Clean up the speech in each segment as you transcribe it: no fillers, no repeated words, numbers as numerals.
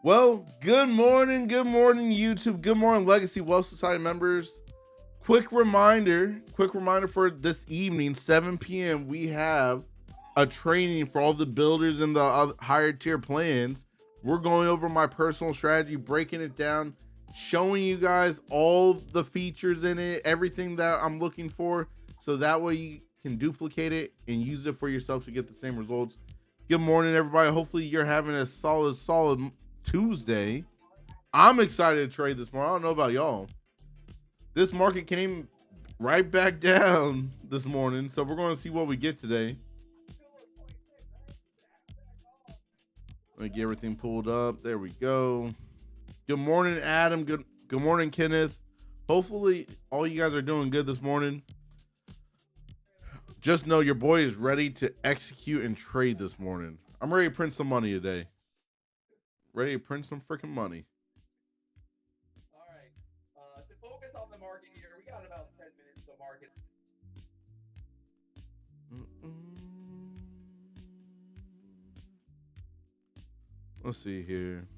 Well, good morning, YouTube. Good morning, Legacy Wealth Society members. Quick reminder for this evening, 7 p.m. We have a training for all the builders in the higher tier plans. We're going over my personal strategy, breaking it down, showing you guys all the features in it, everything that I'm looking for, so that way you can duplicate it and use it for yourself to get the same results. Good morning, everybody. Hopefully you're having a solid Tuesday. I'm excited to trade this morning. I don't know about y'all. This market came right back down this morning, so we're going to see what we get today. Let me get everything pulled up. There we go. Good morning, Adam. Good morning, Kenneth. Hopefully all you guys are doing good this morning. Just know your boy is ready to execute and trade this morning. I'm ready to print some money today. Ready to print some freaking money. All right. To focus on the market here, we got about 10 minutes to market. Let's see here.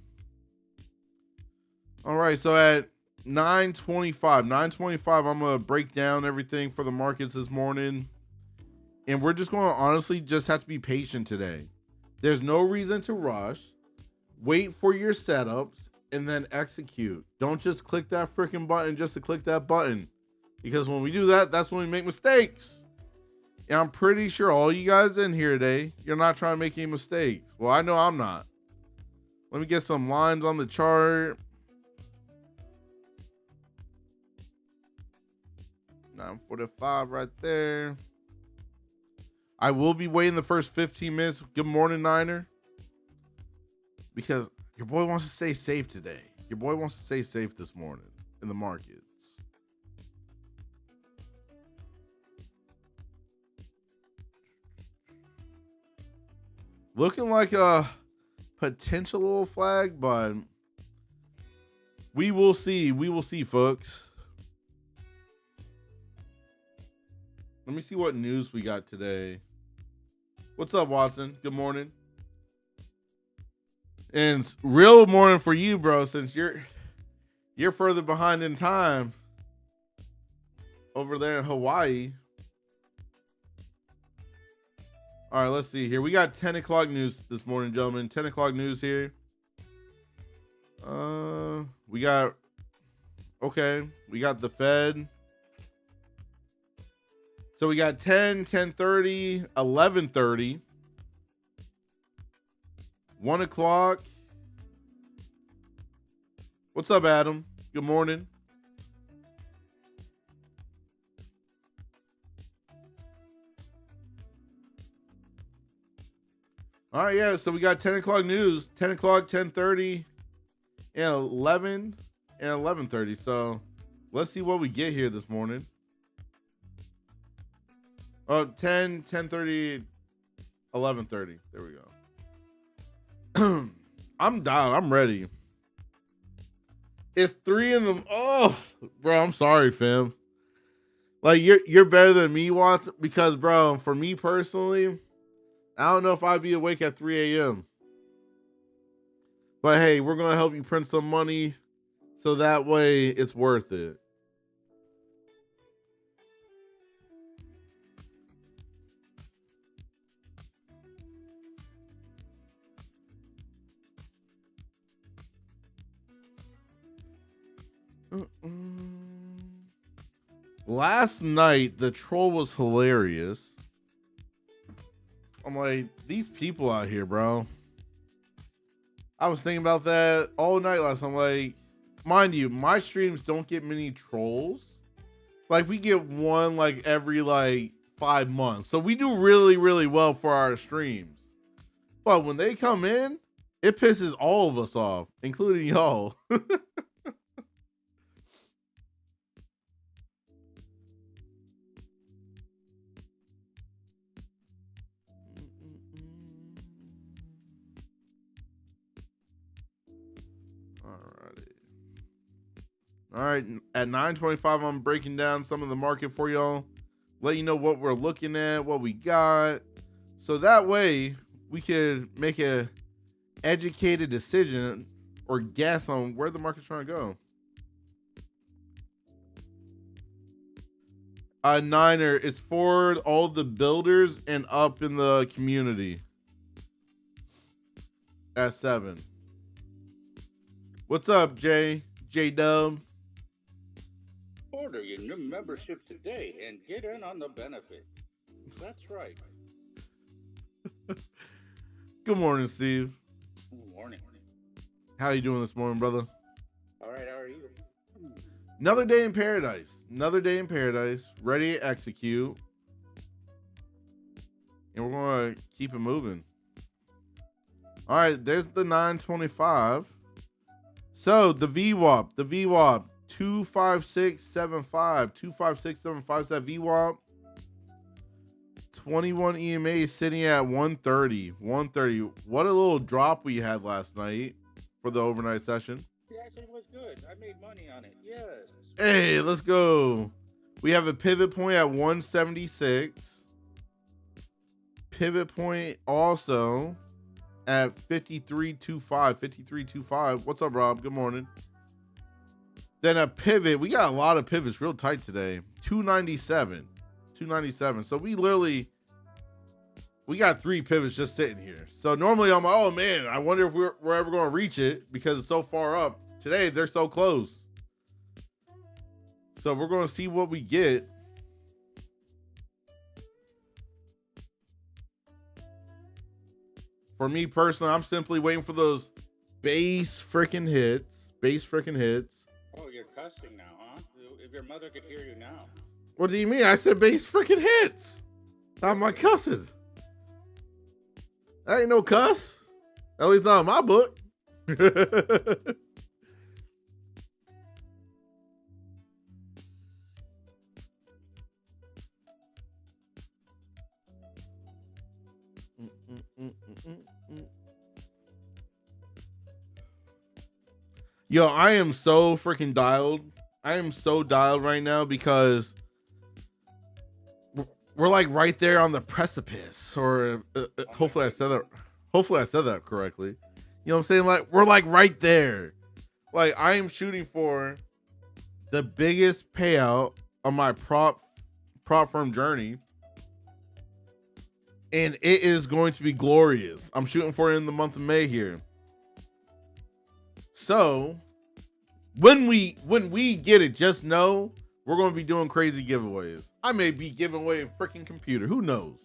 All right, so at 9:25, I'm gonna break down everything for the markets this morning, and we're just going to honestly just have to be patient today. There's no reason to rush. Wait for your setups and then execute. Don't just click that freaking button just to click that button, because when we do that, that's when we make mistakes. And I'm pretty sure all you guys in here today, you're not trying to make any mistakes. Well, I know I'm not. Let me get some lines on the chart. 9:45 right there. I will be waiting the first 15 minutes. Good morning, Niner. Because your boy wants to stay safe today. Your boy wants to stay safe this morning in the markets. Looking like a potential little flag, but we will see. We will see, folks. Let me see what news we got today. What's up, Watson? Good morning. And it's real morning for you, bro, since you're further behind in time over there in Hawaii. All right, let's see here. We got 10 o'clock news this morning, gentlemen. 10 o'clock news here. We got the Fed. So we got 10, 10:30, 11:30, 1 o'clock. What's up, Adam? Good morning. All right, yeah, so we got 10 o'clock news, 10 o'clock, 10:30, and 11 and 11:30. So let's see what we get here this morning. 10, 10:30, 11:30. There we go. I'm down. I'm ready. It's 3 in the... Oh, bro, I'm sorry, fam. Like, you're better than me, Watson, because, bro, for me personally, I don't know if I'd be awake at 3 a.m. But, hey, we're going to help you print some money so that way it's worth it. Last night, the troll was hilarious. I'm like, these people out here, bro. I was thinking about that all night last night. I'm like, mind you, my streams don't get many trolls. Like, we get one like every like 5 months. So we do really, really well for our streams. But when they come in, it pisses all of us off, including y'all. All right, at 9:25, I'm breaking down some of the market for y'all. Let you know what we're looking at, what we got. So that way we could make a educated decision or guess on where the market's trying to go. Niner, it's for all the builders and up in the community. At 7. What's up, Jay? J-Dub? Order your new membership today and get in on the benefit. That's right. Good morning, Steve. Good morning. How you doing this morning, brother? All right, how are you? Another day in paradise. Another day in paradise. Ready to execute. And we're going to keep it moving. All right, there's the 925. So the VWAP. The VWAP. 25675. 25675 is that VWAP. 21 EMA is sitting at 130. 130. What a little drop we had last night for the overnight session. It actually was good. I made money on it. Yes. Hey, let's go. We have a pivot point at 176. Pivot point also at 53.25. 53.25. What's up, Rob? Good morning. Then a pivot. We got a lot of pivots real tight today. 297. 297. So we got 3 pivots just sitting here. So normally I'm like, oh man, I wonder if we're ever going to reach it because it's so far up. Today they're so close. So we're going to see what we get. For me personally, I'm simply waiting for those base freaking hits. Base freaking hits. Oh, you're cussing now, huh? If your mother could hear you now. What do you mean? I said base freaking hits. Not my cussing. That ain't no cuss. At least not in my book. Yo, I am so freaking dialed. I am so dialed right now because we're like right there on the precipice. Or hopefully I said that. Hopefully I said that correctly. You know what I'm saying? Like we're like right there. Like I am shooting for the biggest payout on my prop firm journey, and it is going to be glorious. I'm shooting for it in the month of May here. So when we get it, just know we're going to be doing crazy giveaways. I may be giving away a freaking computer. Who knows?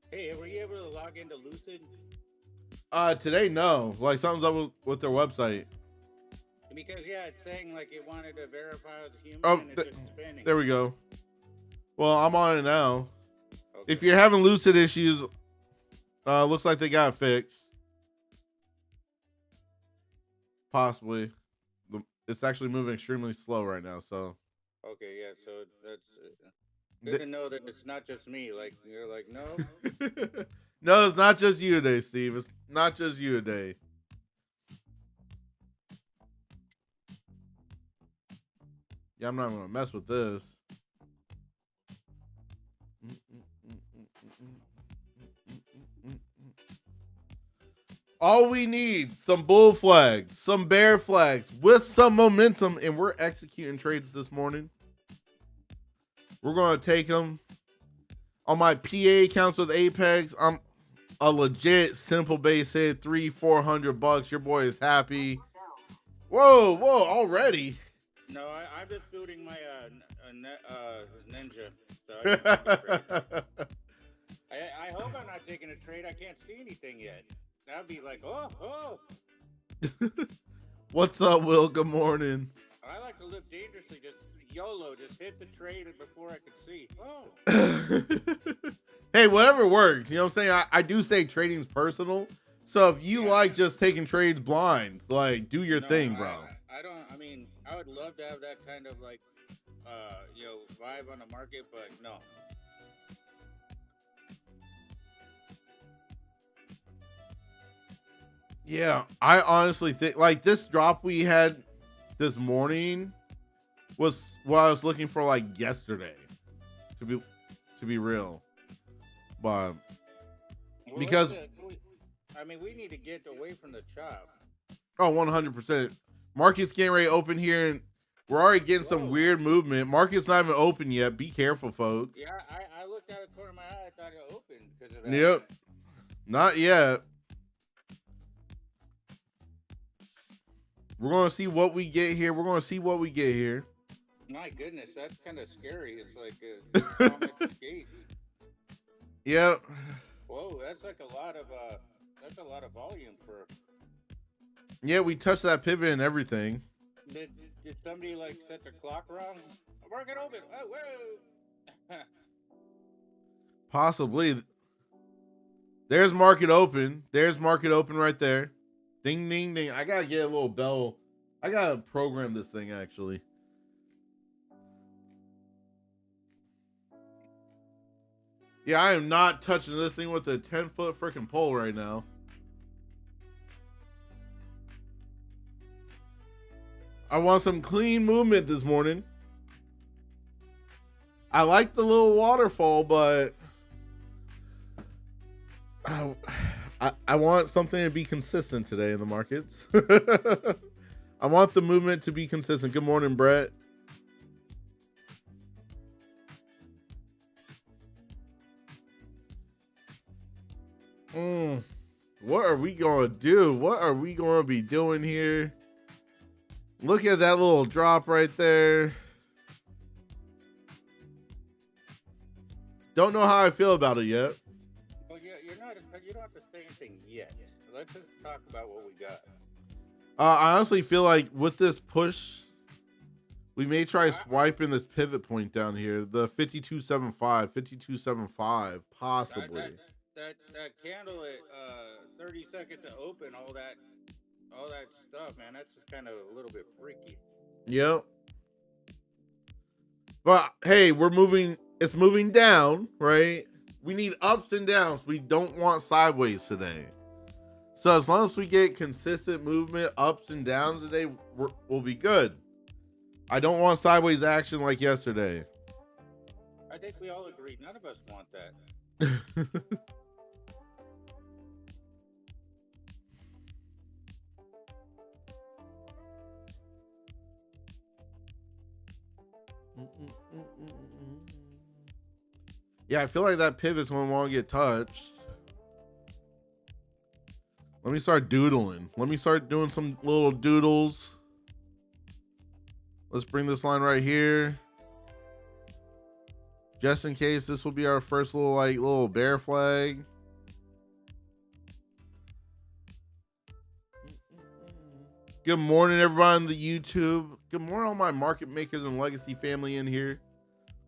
Hey, were you able to log into Lucid? Today, no. Like something's up with their website. Because yeah, it's saying like it wanted to verify as a human, Oh, and it's just spinning. There we go. Well, I'm on it now. Okay. If you're having Lucid issues, looks like they got it fixed. Possibly. It's actually moving extremely slow right now, so. Okay, yeah, so that's good to know that it's not just me. Like, you're like, no. No, it's not just you today, Steve. It's not just you today. Yeah, I'm not going to mess with this. All we need, some bull flags, some bear flags with some momentum, and we're executing trades this morning. We're going to take them. On my PA accounts with Apex, I'm a legit simple base hit, $300-400. Your boy is happy. Whoa, already. No, I'm just building my ninja. So I hope I'm not taking a trade. I can't see anything yet. That'd be like, oh. What's up, Will? Good morning. I like to live dangerously. Just YOLO. Just hit the trade before I could see. Oh. Hey, whatever works. You know what I'm saying? I do say trading's personal. So if you like just taking trades blind, like do your thing, bro. I mean, I would love to have that kind of like, vibe on the market, but no. Yeah, I honestly think like this drop we had this morning was what I was looking for like yesterday. To be to be real. But Well, because I mean, we need to get away from the chop. oh, 100%. Market's getting ready to open here, and we're already getting some weird movement. Market's not even open yet. Be careful, folks. Yeah, I looked out of the corner of my eye. I thought it opened because of that. Yep. Not yet. We're going to see what we get here. My goodness, that's kind of scary. It's like comet skates. Yep. Whoa, that's like a lot of volume for. Yeah, we touched that pivot and everything. Did somebody like set the clock wrong? Market open. Oh, whoa. Possibly. There's market open. There's market open right there. Ding, ding, ding. I gotta get a little bell. I gotta program this thing actually. Yeah, I am not touching this thing with a 10-foot freaking pole right now. I want some clean movement this morning. I like the little waterfall, but I want something to be consistent today in the markets. I want the movement to be consistent. Good morning, Brett. What are we going to do? What are we going to be doing here? Look at that little drop right there. Don't know how I feel about it yet. Well, you don't have to say anything yet. Let's just talk about what we got. I honestly feel like with this push, we may try swiping this pivot point down here, the 52.75, possibly. That candle at 30 seconds to open, all that stuff, man, that's just kind of a little bit freaky. Yep. But hey, it's moving down, right? We need ups and downs. We don't want sideways today. So as long as we get consistent movement, ups and downs today, we'll be good. I don't want sideways action like yesterday. I think we all agree. None of us want that. Yeah, I feel like that pivot's going to want to get touched. Let me start doodling. Let me start doing some little doodles. Let's bring this line right here. Just in case this will be our first little bear flag. Good morning, everybody on the YouTube. Good morning, all my market makers and legacy family in here.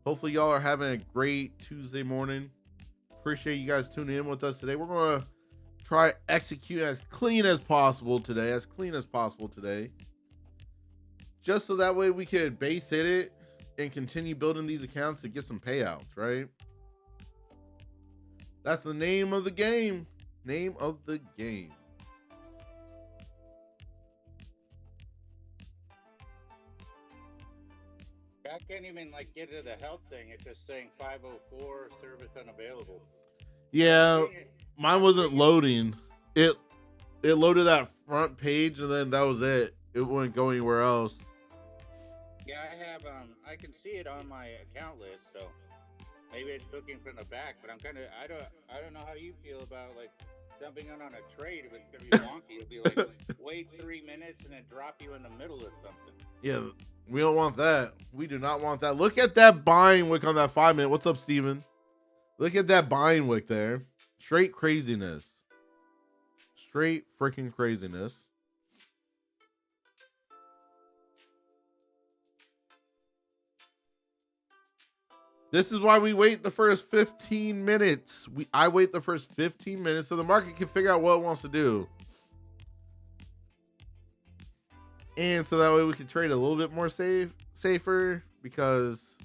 Hopefully, y'all are having a great Tuesday morning. Appreciate you guys tuning in with us today. We're going to try execute as clean as possible today. Just so that way we could base hit it and continue building these accounts to get some payouts, right? That's the name of the game. Name of the game. I can't even get to the help thing. It's just saying 504 service unavailable. Yeah, mine wasn't loading. It loaded that front page and then that was it. It wouldn't go anywhere else. Yeah, I can see it on my account list, so maybe it's looking from the back, but I don't know how you feel about jumping on a trade. If it's gonna be wonky, it'll be wait 3 minutes and then drop you in the middle of something. Yeah, we don't want that. We do not want that. Look at that buying wick on that 5 minute. What's up, Steven? Look at that buying wick there. Straight craziness. Straight freaking craziness. This is why we wait the first 15 minutes. I wait the first 15 minutes so the market can figure out what it wants to do. And so that way we can trade a little bit more safer, because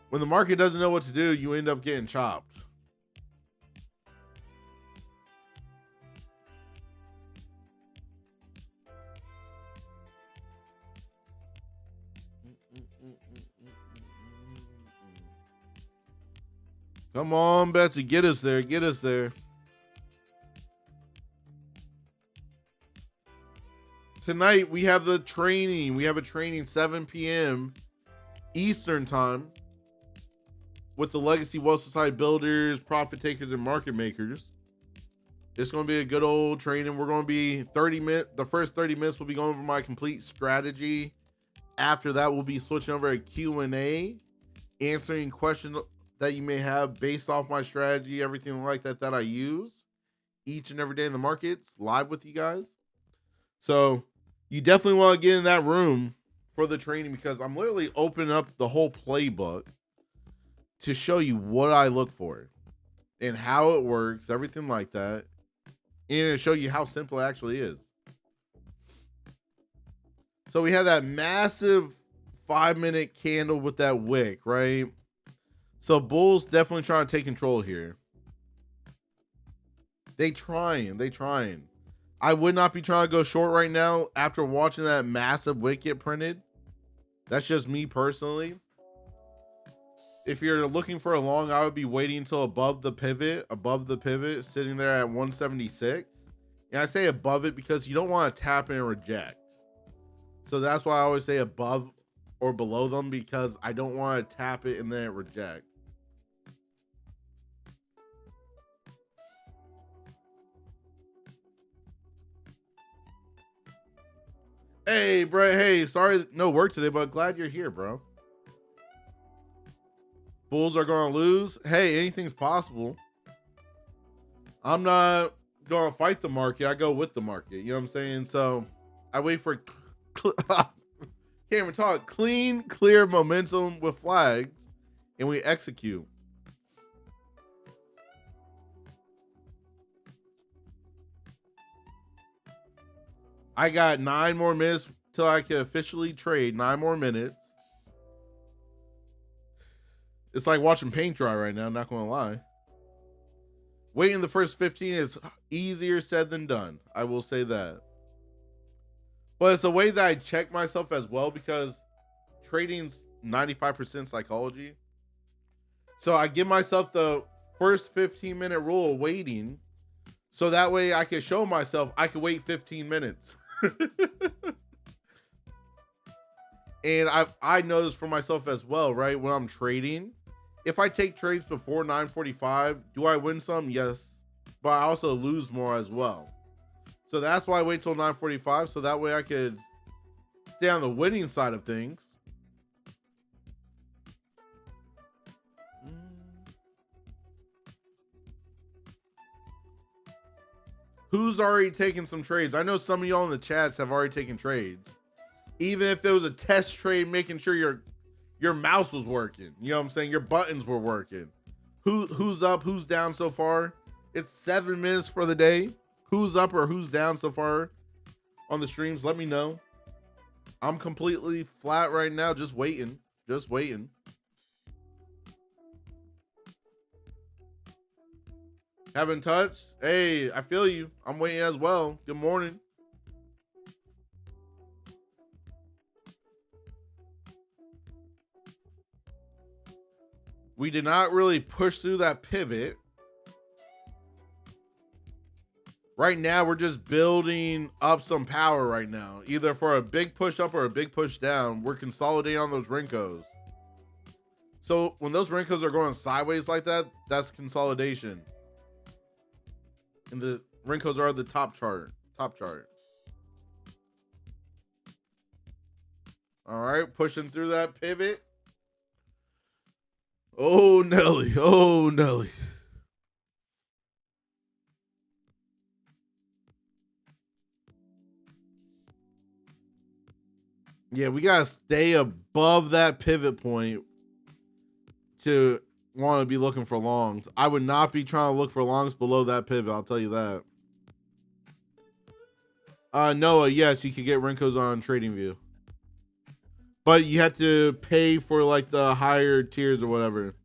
when the market doesn't know what to do, you end up getting chopped. Come on, Betsy, get us there. Get us there. Tonight we have the training. We have a training 7 p.m. Eastern time with the Legacy Wealth Society builders, profit takers, and market makers. It's going to be a good old training. We're going to be 30 minutes. The first 30 minutes will be going over my complete strategy. After that, we'll be switching over to Q&A, answering questions that you may have based off my strategy, everything like that I use each and every day in the markets, live with you guys. So you definitely want to get in that room for the training, because I'm literally opening up the whole playbook to show you what I look for and how it works, everything like that, and to show you how simple it actually is. So we have that massive 5-minute candle with that wick, right? So Bull's definitely trying to take control here. They trying. I would not be trying to go short right now after watching that massive wick get printed. That's just me personally. If you're looking for a long, I would be waiting until above the pivot, sitting there at 176. And I say above it because you don't want to tap in and reject. So that's why I always say above or below them, because I don't want to tap it and then reject. Hey, bro. Hey, sorry, no work today, but glad you're here, bro. Bulls are going to lose. Hey, anything's possible. I'm not going to fight the market. I go with the market. You know what I'm saying? So I wait for can't even talk. Clean, clear momentum with flags, and we execute. I got 9 more minutes till I can officially trade. 9 more minutes. It's like watching paint dry right now, not gonna lie. Waiting the first 15 is easier said than done. I will say that. But it's a way that I check myself as well, because trading's 95% psychology. So I give myself the first 15-minute rule of waiting, so that way I can show myself I can wait 15 minutes. And I noticed for myself as well, right? When I'm trading, if I take trades before 9:45, do I win some? Yes. But I also lose more as well. So that's why I wait till 9:45, so that way I could stay on the winning side of things. Who's already taken some trades? I know some of y'all in the chats have already taken trades. Even if there was a test trade, making sure your mouse was working. You know what I'm saying? Your buttons were working. Who's up, who's down so far? It's 7 minutes for the day. Who's up or who's down so far on the streams? Let me know. I'm completely flat right now, just waiting. Just waiting. Haven't touched? Hey, I feel you. I'm waiting as well. Good morning. We did not really push through that pivot. Right now, we're just building up some power right now, either for a big push up or a big push down. We're consolidating on those Rinkos. So when those Rinkos are going sideways like that, that's consolidation. And the Rinkos are the top chart. All right, pushing through that pivot. Oh, Nelly. Oh, Nelly. Yeah, we got to stay above that pivot point to want to be looking for longs. I would not be trying to look for longs below that pivot. I'll tell you that. Noah, yes, you can get Rinkos on TradingView. But you have to pay for like the higher tiers or whatever.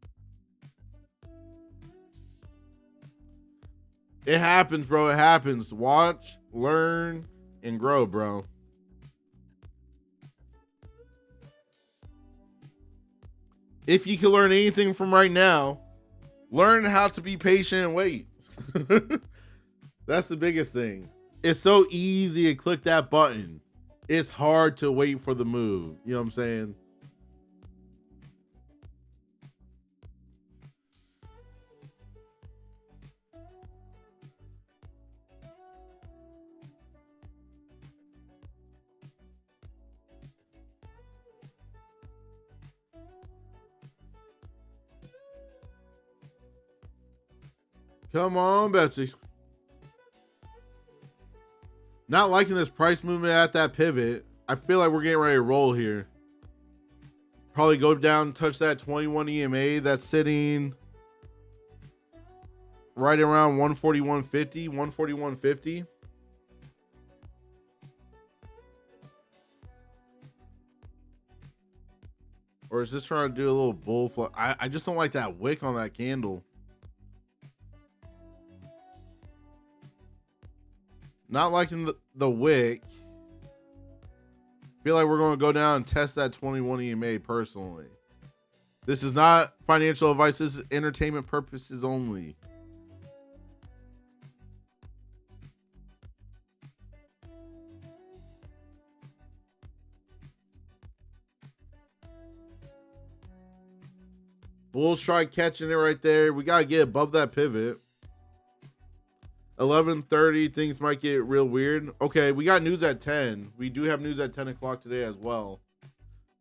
It happens, bro. It happens. Watch, learn, and grow, bro. If you can learn anything from right now, Learn how to be patient and wait. That's the biggest thing. It's so easy to click that button. It's hard to wait for the move. You know what I'm saying? Come on, Betsy. Not liking this price movement at that pivot. I feel like we're getting ready to roll here. Probably go down, touch that 21 EMA that's sitting right around 141.50, 141.50. Or is this trying to do a little bull fluff? I just don't like that wick on that candle. Not liking the wick. Feel like we're going to go down and test that 21 EMA personally. This is not financial advice. This is entertainment purposes only. Bulls try catching it right there. We got to get above that pivot. 11:30, things might get real weird. Okay, we got news at 10. We do have news at 10 o'clock today as well.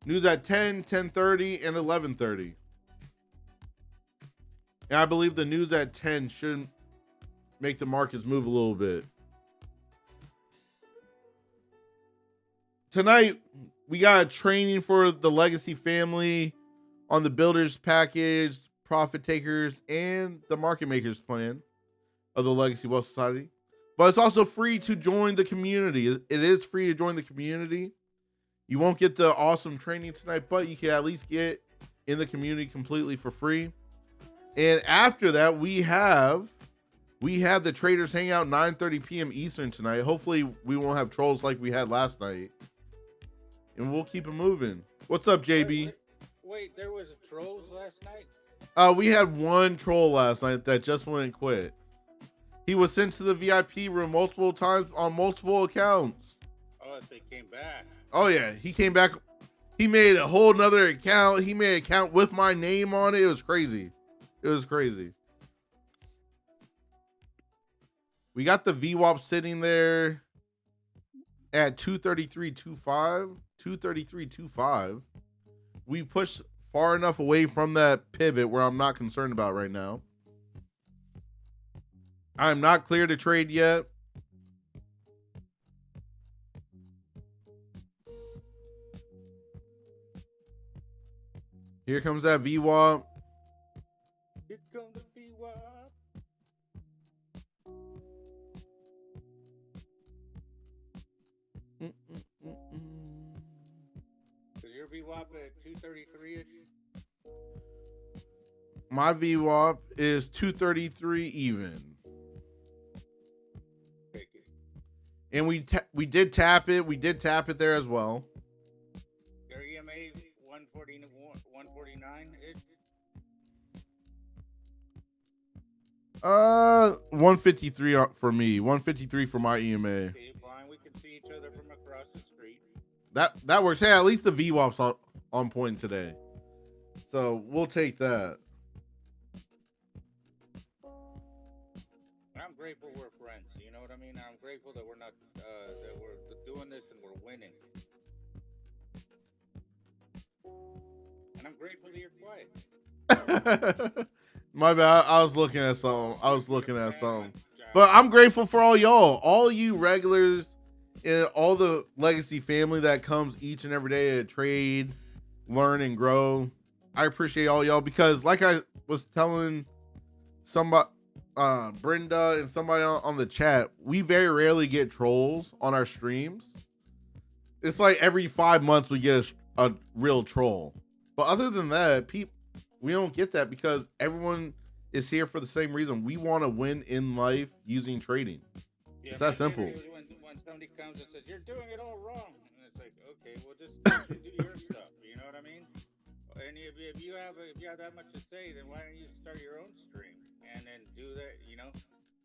News at 10, 10:30, and 11:30. And I believe the news at 10 should make the markets move a little bit. Tonight, we got a training for the Legacy family on the Builders package, Profit Takers, and the Market Makers plan of the Legacy Wealth Society. But it's also free to join the community. It is free to join the community. You won't get the awesome training tonight, but you can at least get in the community completely for free. And after that, we have the Traders Hangout 9:30 p.m. Eastern tonight. Hopefully we won't have trolls like we had last night. And we'll keep it moving. What's up, JB? Wait, there was trolls last night? We had one troll last night that just wouldn't quit. He was sent to the VIP room multiple times on multiple accounts. Oh, they came back. Oh yeah, he came back. He made a whole nother account. He made an account with my name on it. It was crazy. It was crazy. We got the VWAP sitting there at 233.25. 233.25. We pushed far enough away from that pivot where I'm not concerned about right now. I'm not clear to trade yet. Here comes that VWAP. Here comes the VWAP. Is your VWAP at 233-ish? My VWAP is 233 even. And we did tap it. We did tap it there as well. Your EMA 149 ish. 153 for me. 153 for my EMA. Okay, fine. We can see each other from across the street. That works. Hey, at least the VWAP's on point today, so we'll take that. I'm grateful we're friends. You know what I mean? I'm grateful that we're not that we're doing this and we're winning. And I'm grateful that you're quiet. My bad. I was looking at something. But I'm grateful for all y'all, all you regulars, and all the Legacy family that comes each and every day to trade, learn, and grow. I appreciate all y'all because, like I was telling somebody, Brenda and somebody on the chat, we very rarely get trolls on our streams. It's like every 5 months we get a real troll. But other than that, we don't get that because everyone is here for the same reason. We want to win in life using trading. Yeah, it's that simple. When somebody comes and says, you're doing it all wrong. And it's like, okay, well, just do your stuff. You know what I mean? and if you have that much to say, then why don't you start your own stream and then do that,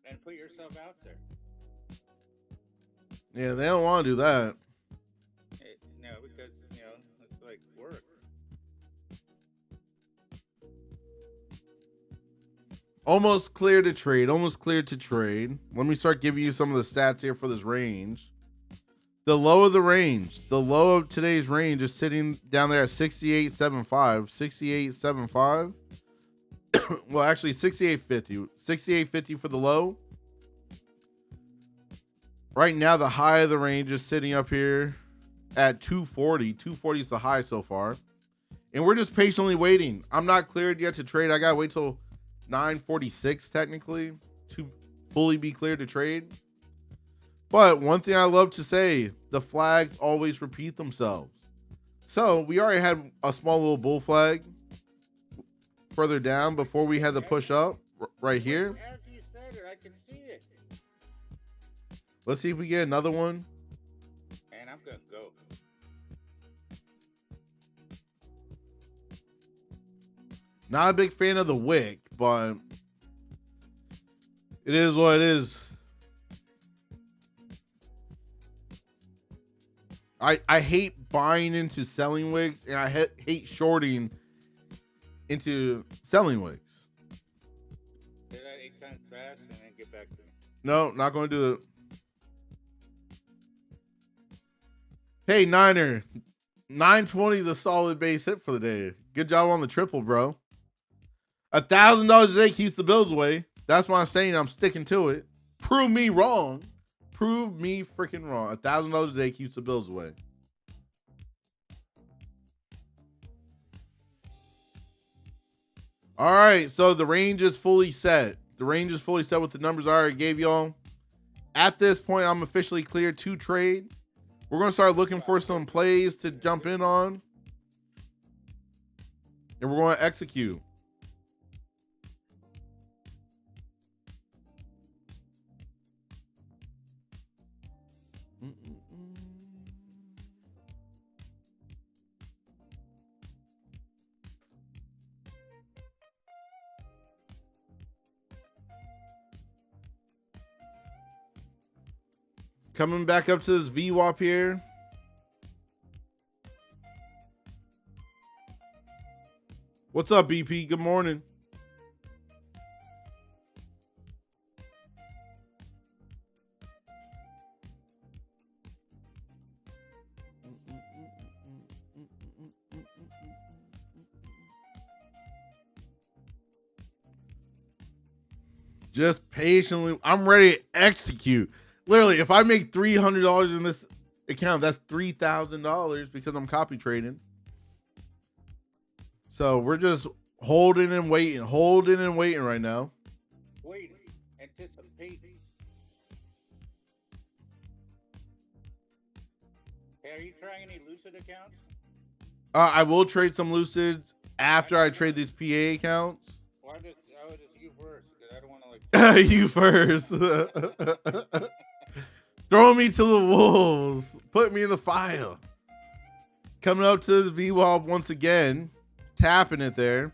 and put yourself out there? Yeah, they don't want to do that. No, because it's like work. Almost clear to trade. Almost clear to trade. Let me start giving you some of the stats here for this range. The low of the range, the low of today's range is sitting down there at 68.75. 68.75. Well, actually 68.50. 68.50 for the low. Right now, the high of the range is sitting up here at 240. 240 is the high so far. And we're just patiently waiting. I'm not cleared yet to trade. I got to wait till 9:46 technically to fully be cleared to trade. But one thing I love to say, the flags always repeat themselves. So we already had a small little bull flag further down before we had the push up right here. After you said it, I can see it. Let's see if we get another one. And I'm gonna go. Not a big fan of the wick, but it is what it is. I hate buying into selling wicks, and I hate shorting into selling wicks. Say that 8 times fast and then get back to me. No, not going to do it. Hey, Niner. 920 is a solid base hit for the day. Good job on the triple, bro. $1,000 a day keeps the bills away. That's why I'm saying I'm sticking to it. Prove me wrong. Prove me freaking wrong. $1,000 a day keeps the bills away. All right, so the range is fully set. The range is fully set with the numbers I already gave y'all. At this point, I'm officially cleared to trade. We're going to start looking for some plays to jump in on. And we're going to execute. Coming back up to this VWAP here. What's up, BP? Good morning. Just patiently. I'm ready to execute. Literally, if I make $300 in this account, that's $3,000 because I'm copy trading. So we're just holding and waiting right now. Waiting, anticipating. Hey, are you trying any Lucid accounts? I will trade some Lucids after I trade these PA accounts. Why does you first? Because I don't want to like. You first. Throw me to the wolves. Put me in the fire. Coming up to the VWAP once again. Tapping it there.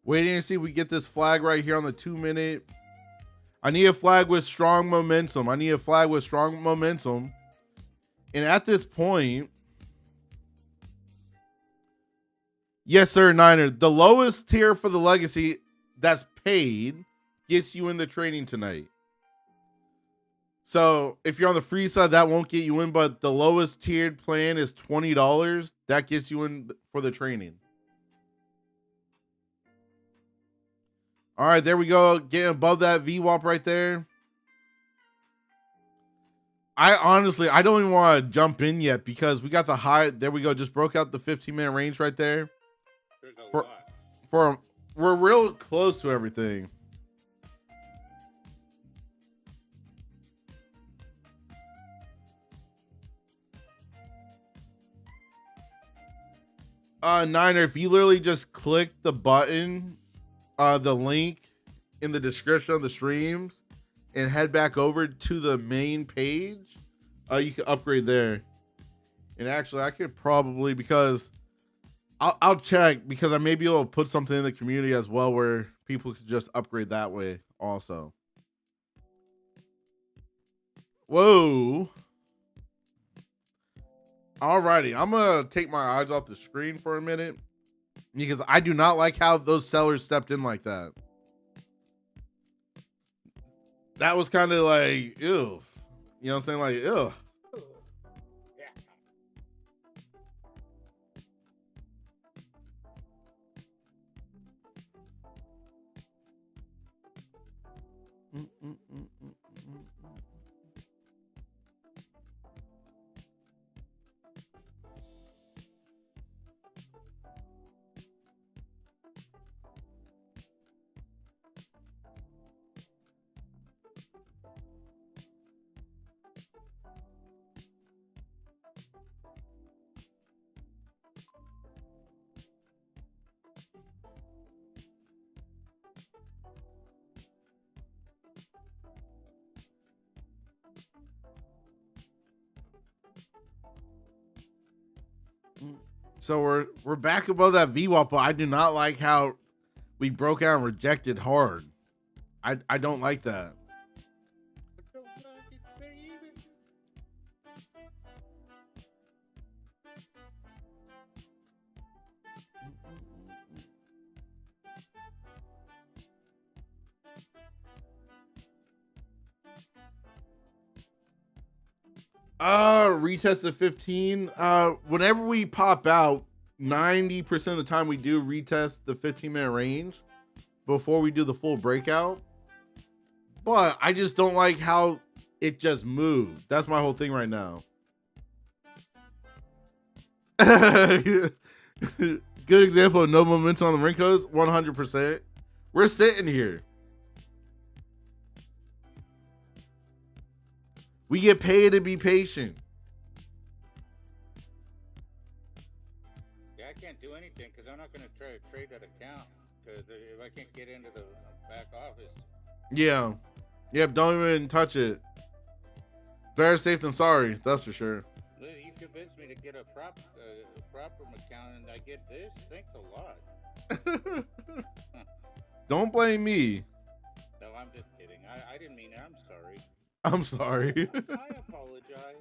Waiting to see if we get this flag right here on the 2-minute. I need a flag with strong momentum. And at this point, yes, sir, Niner. The lowest tier for the legacy that's paid gets you in the trading tonight. So if you're on the free side, that won't get you in, but the lowest tiered plan is $20. That gets you in for the training. All right, there we go. Getting above that VWAP right there. I don't even want to jump in yet because we got the high. There we go. Just broke out the 15-minute range right there. There's a lot. We're real close to everything. Niner, if you literally just click the button the link in the description of the streams and head back over to the main page, you can upgrade there. And actually, I could probably, because I'll check, because I may be able to put something in the community as well where people could just upgrade that way also. Whoa. Alrighty, I'm gonna take my eyes off the screen for a minute because I do not like how those sellers stepped in like that. That was kind of like, ew. You know what I'm saying? Like, ew. So we're back above that VWAP, but I do not like how we broke out and rejected hard. I don't like that. Retest the 15. Whenever we pop out, 90% of the time we do retest the 15-minute range before we do the full breakout. But I just don't like how it just moved. That's my whole thing right now. Good example of no momentum on the Rincos. 100%. We're sitting here. We get paid to be patient. Yeah, I can't do anything because I'm not going to try to trade that account because if I can't get into the back office. Yeah. Yep, don't even touch it. Better safe than sorry, that's for sure. You convinced me to get a proper account and I get this? Thanks a lot. Don't blame me. No, I'm just kidding. I didn't mean it. I'm sorry. I'm sorry. I apologize.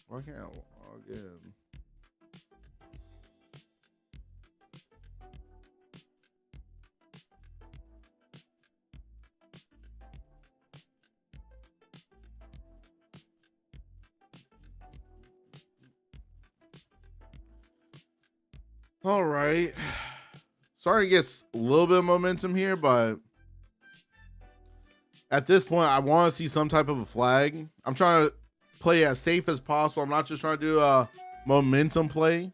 Why can't I log in? All right. Sorry to get a little bit of momentum here, but at this point, I want to see some type of a flag. I'm trying to play as safe as possible. I'm not just trying to do a momentum play,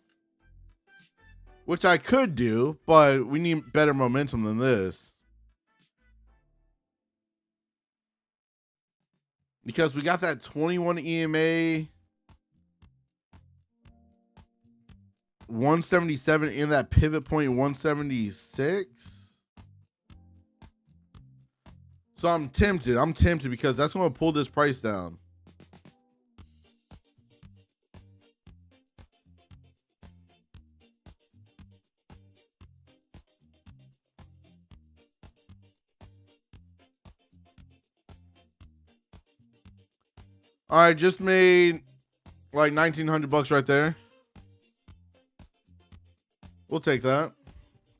which I could do, but we need better momentum than this. Because we got that 21 EMA, 177 in that pivot point 176. So I'm tempted because that's going to pull this price down. All right, just made like 1,900 bucks right there. We'll take that.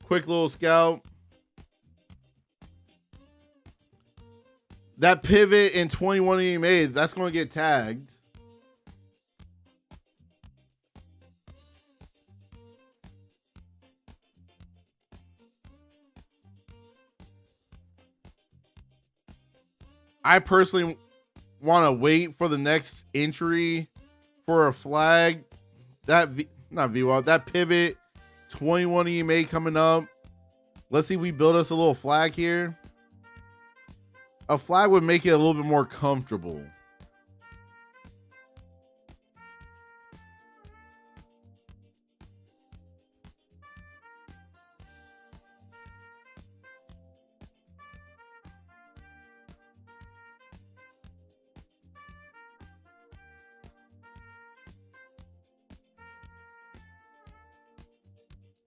Quick little scalp. That pivot in 21 EMA, that's going to get tagged. I personally want to wait for the next entry for a flag. That not VWAP, that pivot 21 EMA coming up. Let's see if we build us a little flag here. A flag would make it a little bit more comfortable.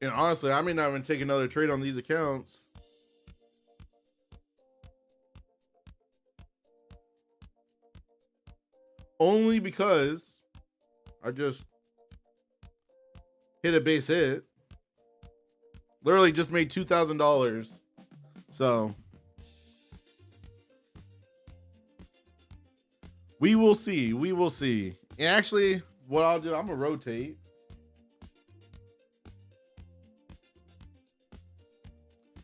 And honestly, I may not even take another trade on these accounts. Only because I just hit a base hit. Literally just made $2,000. So we will see. We will see. And actually, what I'll do, I'm gonna rotate.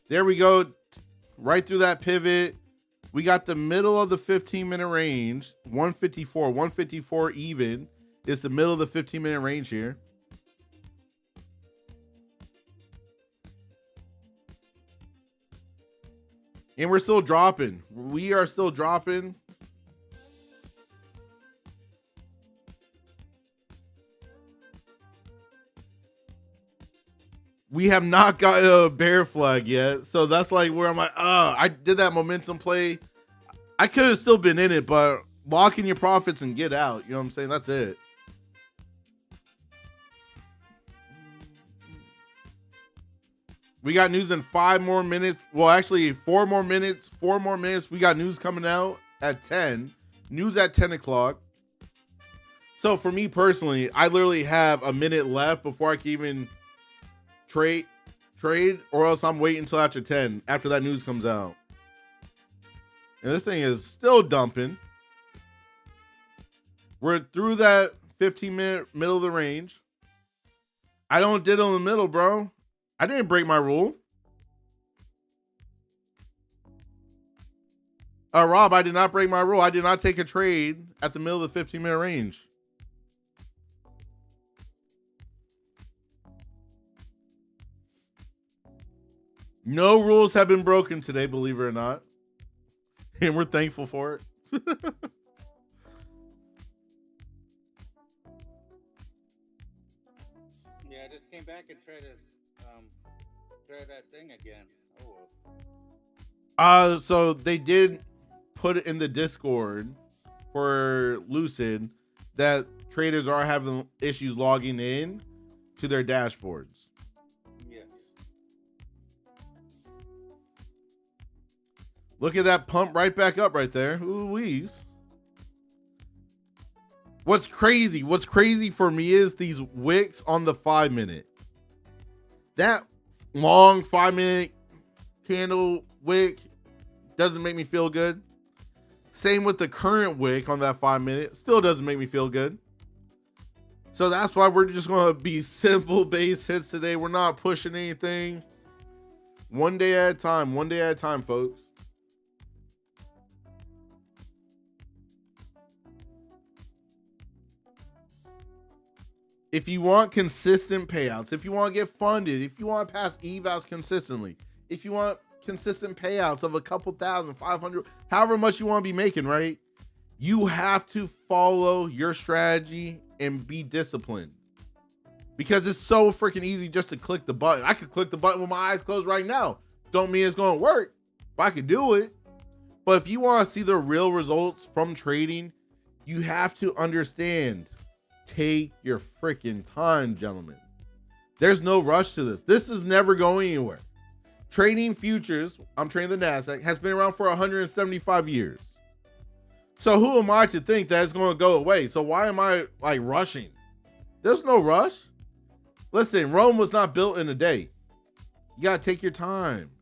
There we go. Right through that pivot. We got the middle of the 15-minute range. 154. 154 even is the middle of the 15-minute range here. And we're still dropping. We are still dropping. We have not got a bear flag yet. So that's like where I'm like, I did that momentum play. I could have still been in it, but lock in your profits and get out. You know what I'm saying? That's it. We got news in 5 more minutes. Well, actually 4 more minutes. 4 more minutes. We got news coming out at 10. News at 10 o'clock. So for me personally, I literally have a minute left before I can even trade, or else I'm waiting until after 10, after that news comes out. And this thing is still dumping. We're through that 15-minute middle of the range. I don't diddle in the middle, bro. I didn't break my rule. Rob, I did not break my rule. I did not take a trade at the middle of the 15-minute range. No rules have been broken today, believe it or not. And we're thankful for it. Yeah, I just came back and tried to try that thing again. Oh well. So they did put it in the Discord for Lucid that traders are having issues logging in to their dashboards. Look at that pump right back up right there. Ooh-wees. What's crazy for me is these wicks on the 5-minute. That long 5-minute candle wick doesn't make me feel good. Same with the current wick on that 5-minute. Still doesn't make me feel good. So that's why we're just going to be simple base hits today. We're not pushing anything. One day at a time. One day at a time, folks. If you want consistent payouts, if you want to get funded, if you want to pass evals consistently, if you want consistent payouts of a couple thousand, 500, however much you want to be making, right? You have to follow your strategy and be disciplined. Because it's so freaking easy just to click the button. I could click the button with my eyes closed right now. Don't mean it's going to work, but I could do it. But if you want to see the real results from trading, you have to understand. Take your freaking time, gentlemen. There's no rush to this. This is never going anywhere. Trading futures, I'm trading the Nasdaq, has been around for 175 years. So who am I to think that it's going to go away? So why am I like rushing? There's no rush. Listen, Rome was not built in a day. You got to take your time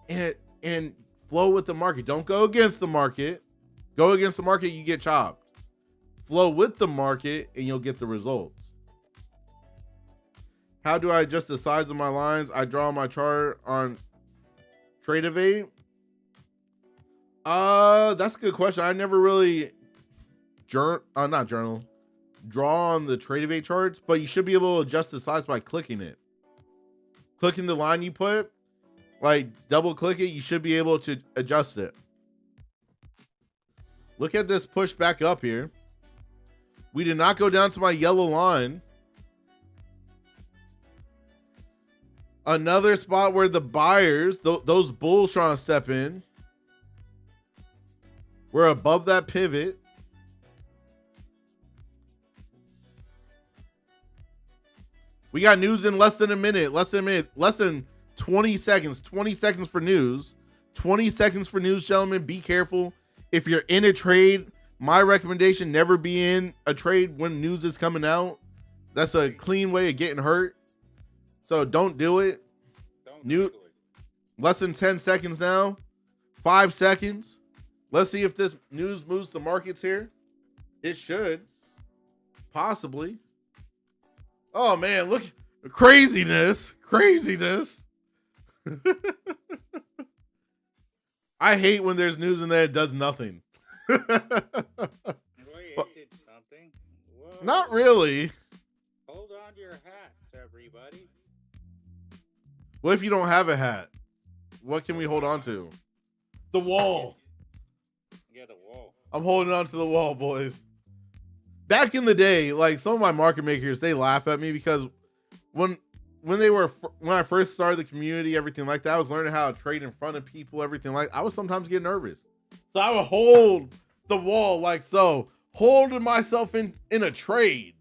and flow with the market. Don't go against the market. Go against the market, you get chopped. Flow with the market and you'll get the results. How do I adjust the size of my lines? I draw my chart on Tradeify. That's a good question. I never really draw on the Tradeify charts, but you should be able to adjust the size by clicking it. Clicking the line you put, like double click it, you should be able to adjust it. Look at this push back up here. We did not go down to my yellow line. Another spot where the buyers, those bulls trying to step in. We're above that pivot. We got news in less than a minute, less than 20 seconds, 20 seconds for news. 20 seconds for news, gentlemen. Be careful. If you're in a trade, my recommendation, never be in a trade when news is coming out. That's a clean way of getting hurt. So don't do it. Less than 10 seconds now. 5 seconds. Let's see if this news moves the markets here. It should. Possibly. Oh, man, look. Craziness. Craziness. I hate when there's news in there it does nothing. Not really. Hold on to your hats, everybody. What if you don't have a hat? What can we hold on to? The wall. Yeah, the wall. I'm holding on to the wall, boys. Back in the day, like some of my market makers, they laugh at me because when I first started the community, everything like that, I was learning how to trade in front of people, everything like I would sometimes get nervous. So I would hold the wall like so, holding myself in a trade.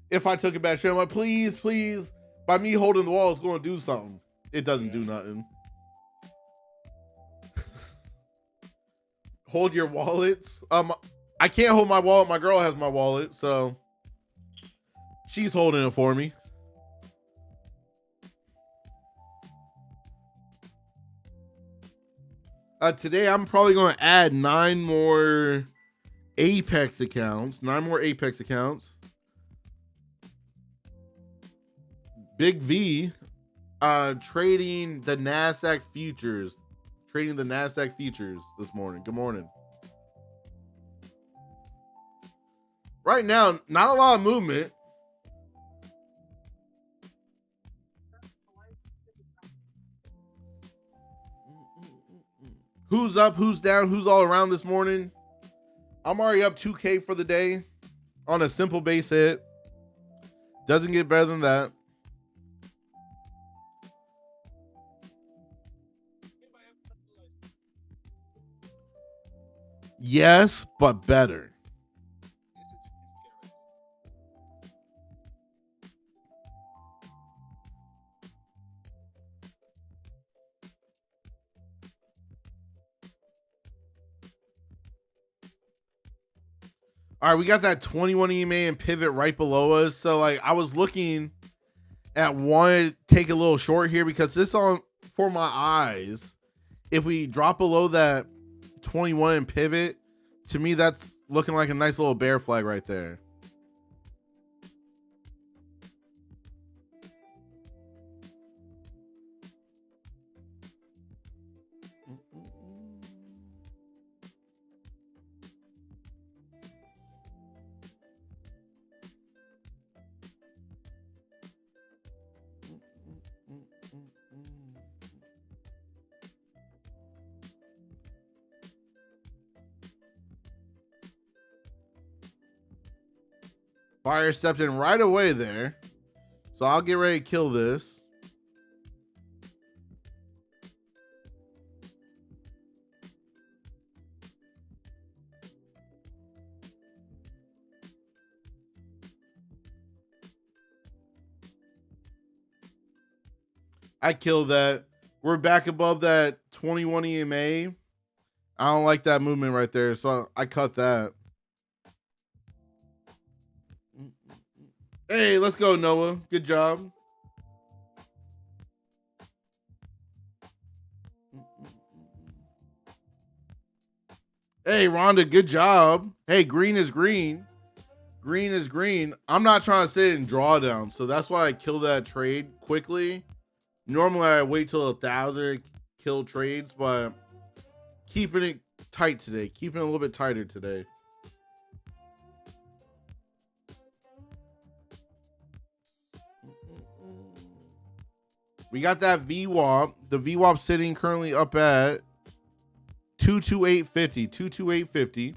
If I took a bad trade, I'm like, please, please, by me holding the wall, it's going to do something. It doesn't do nothing. Hold your wallets. I can't hold my wallet. My girl has my wallet, so she's holding it for me. Today, I'm probably going to add 9 more Apex accounts. 9 more Apex accounts. Big V, trading the Nasdaq futures. Trading the Nasdaq futures this morning. Good morning. Right now, not a lot of movement. Who's up? Who's down? Who's all around this morning? I'm already up 2K for the day on a simple base hit. Doesn't get better than that. Yes, but better. All right, we got that 21 EMA and pivot right below us. So, like, I was looking at one, take a little short here because this on for my eyes. If we drop below that 21 and pivot, to me, that's looking like a nice little bear flag right there. Fire stepped in right away there. So I'll get ready to kill this. I killed that. We're back above that 21 EMA. I don't like that movement right there, so I cut that. Hey, let's go, Noah. Good job. Hey, Rhonda, good job. Hey, green is green. Green is green. I'm not trying to sit in drawdown, so that's why I killed that trade quickly. Normally, I wait till 1,000 kill trades, but keeping it tight today. Keeping it a little bit tighter today. We got that VWAP. The VWAP sitting currently up at 22850. 22850.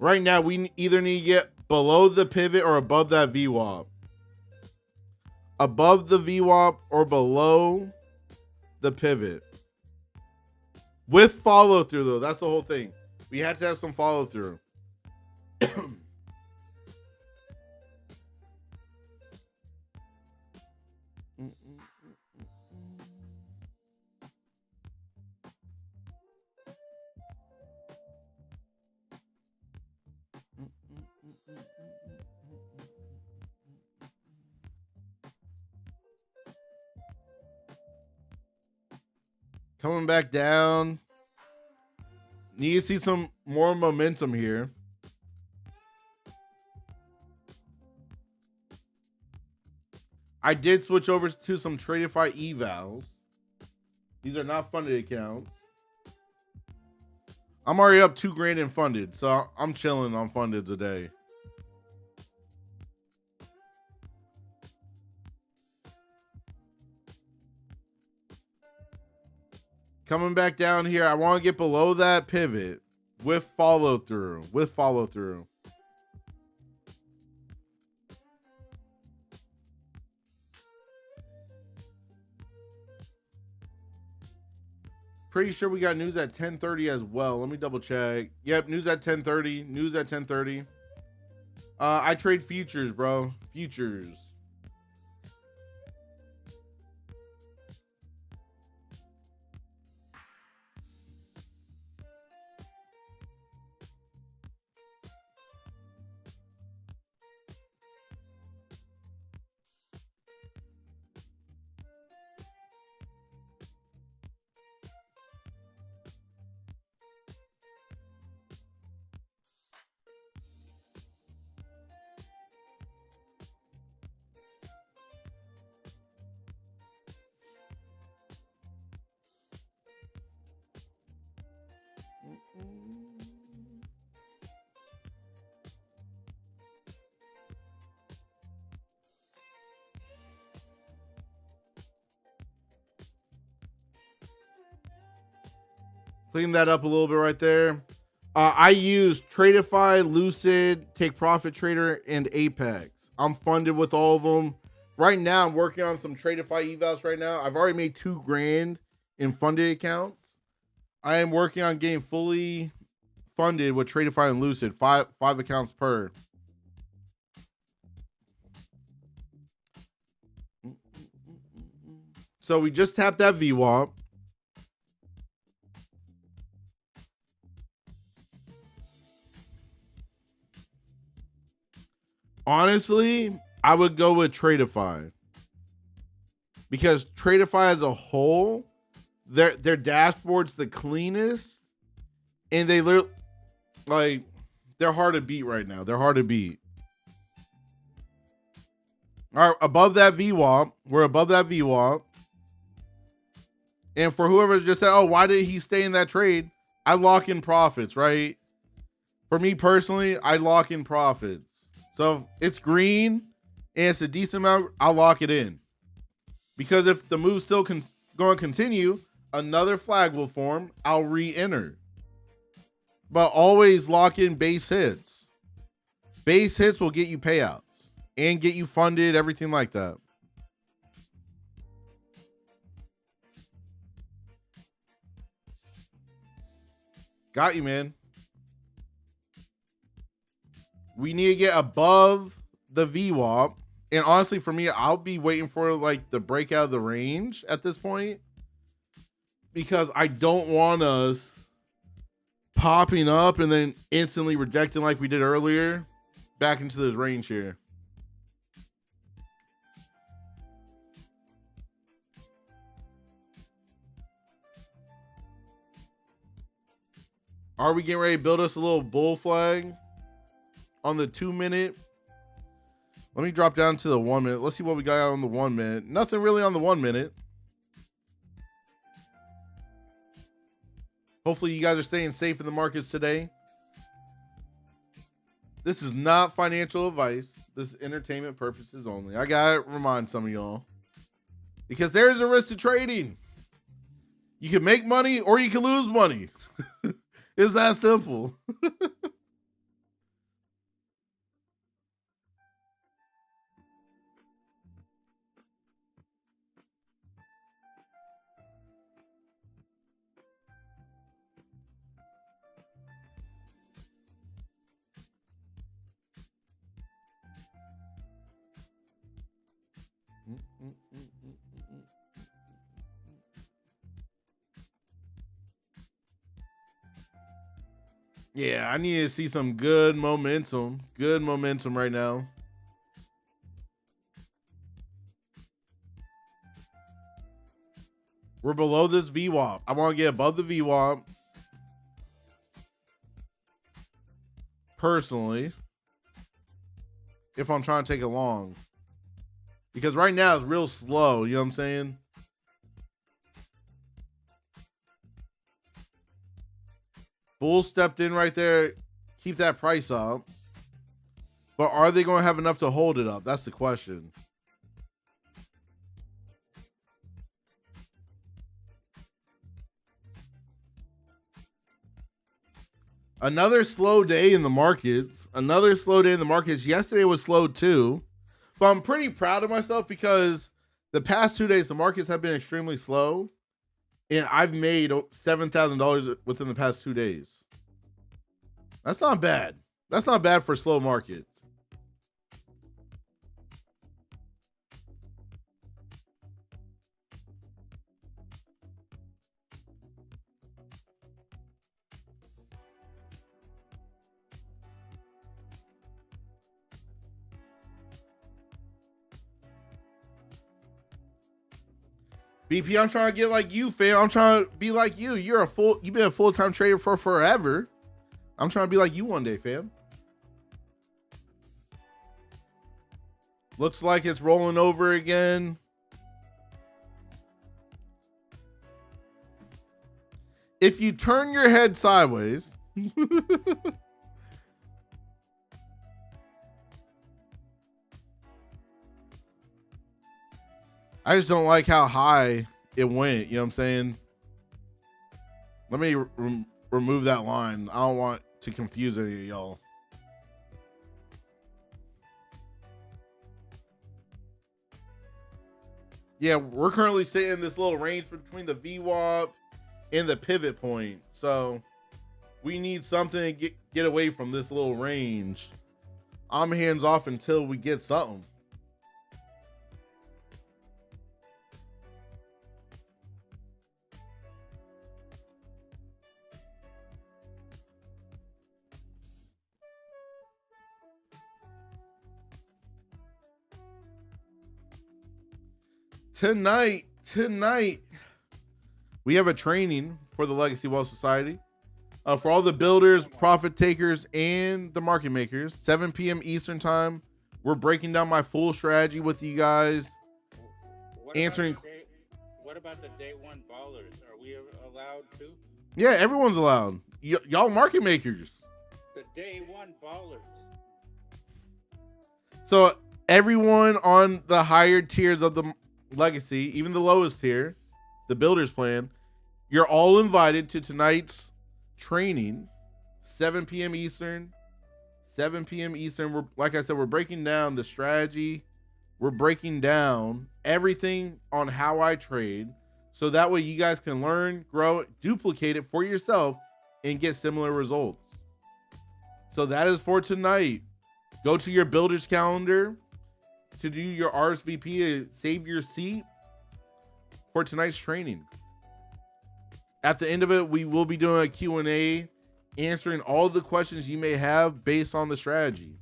Right now, we either need to get below the pivot or above that VWAP. Above the VWAP or below the pivot. With follow through, though. That's the whole thing. We had to have some follow through. Coming back down. Need to see some more momentum here. I did switch over to some Tradeify evals. These are not funded accounts. I'm already up $2,000 in funded, so I'm chilling on funded today. Coming back down here, I want to get below that pivot with follow through. Pretty sure we got news at 10:30 as well. Let me double check. Yep, news at 10:30. I trade futures, bro. Futures. Clean that up a little bit right there. I use Tradeify, Lucid, Take Profit Trader, and Apex. I'm funded with all of them. Right now, I'm working on some Tradeify evals right now. I've already made $2,000 in funded accounts. I am working on getting fully funded with Tradeify and Lucid, five accounts per. So we just tapped that VWAP. Honestly, I would go with Tradeify because Tradeify as a whole, their dashboard's the cleanest, and they literally they're hard to beat right now. They're hard to beat. All right, above that VWAP, we're above that VWAP. And for whoever just said, "Oh, why did he stay in that trade?" I lock in profits, right? For me personally, I lock in profits. So if it's green and it's a decent amount, I'll lock it in. Because if the move's still going to continue, another flag will form. I'll re-enter. But always lock in base hits. Base hits will get you payouts and get you funded, everything like that. Got you, man. We need to get above the VWAP. And honestly, for me, I'll be waiting for the break out of the range at this point. Because I don't want us popping up and then instantly rejecting like we did earlier back into this range here. Are we getting ready to build us a little bull flag on the 2 minute? Let me drop down to the 1 minute. Let's see what we got on the 1 minute. Nothing really on the 1 minute. Hopefully you guys are staying safe in the markets today. This is not financial advice. This is entertainment purposes only. I gotta remind some of y'all. Because there is a risk to trading. You can make money or you can lose money. It's that simple. Yeah, I need to see some good momentum. Good momentum right now. We're below this VWAP. I want to get above the VWAP. Personally. If I'm trying to take it long. Because right now it's real slow. You know what I'm saying? Bull stepped in right there. Keep that price up. But are they going to have enough to hold it up? That's the question. Another slow day in the markets. Another slow day in the markets. Yesterday was slow too. But I'm pretty proud of myself because the past 2 days, the markets have been extremely slow. And I've made $7,000 within the past 2 days. That's not bad. That's not bad for slow markets. BP, I'm trying to get like you, fam. I'm trying to be like you. You've been a full-time trader for forever. I'm trying to be like you one day, fam. Looks like it's rolling over again. If you turn your head sideways, I just don't like how high it went. You know what I'm saying? Let me remove that line. I don't want to confuse any of y'all. Yeah, we're currently sitting in this little range between the VWAP and the pivot point. So we need something to get away from this little range. I'm hands off until we get something. Tonight, we have a training for the Legacy Wealth Society. For all the builders, profit takers, and the market makers. 7 p.m. Eastern time. We're breaking down my full strategy with you guys. What about the day one ballers? Are we allowed to? Yeah, everyone's allowed. Y'all market makers. The day one ballers. So everyone on the higher tiers of the Legacy, even the lowest tier, the builders plan, you're all invited to tonight's training, 7 p.m. Eastern. 7 p.m. Eastern. Like I said, we're breaking down the strategy. We're breaking down everything on how I trade, so that way you guys can learn, grow, duplicate it for yourself, and get similar results. So that is for tonight. Go to your builder's calendar to do your RSVP to save your seat for tonight's training. At the end of it, we will be doing a Q&A, answering all the questions you may have based on the strategy.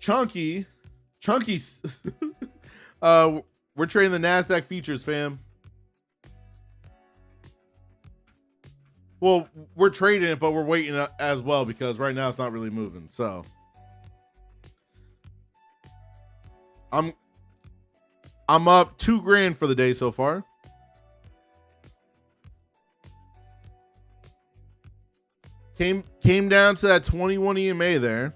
Chunky, we're trading the Nasdaq futures, fam. Well, we're trading it, but we're waiting as well because right now it's not really moving. So I'm up $2,000 for the day so far. Came down to that 21 EMA there.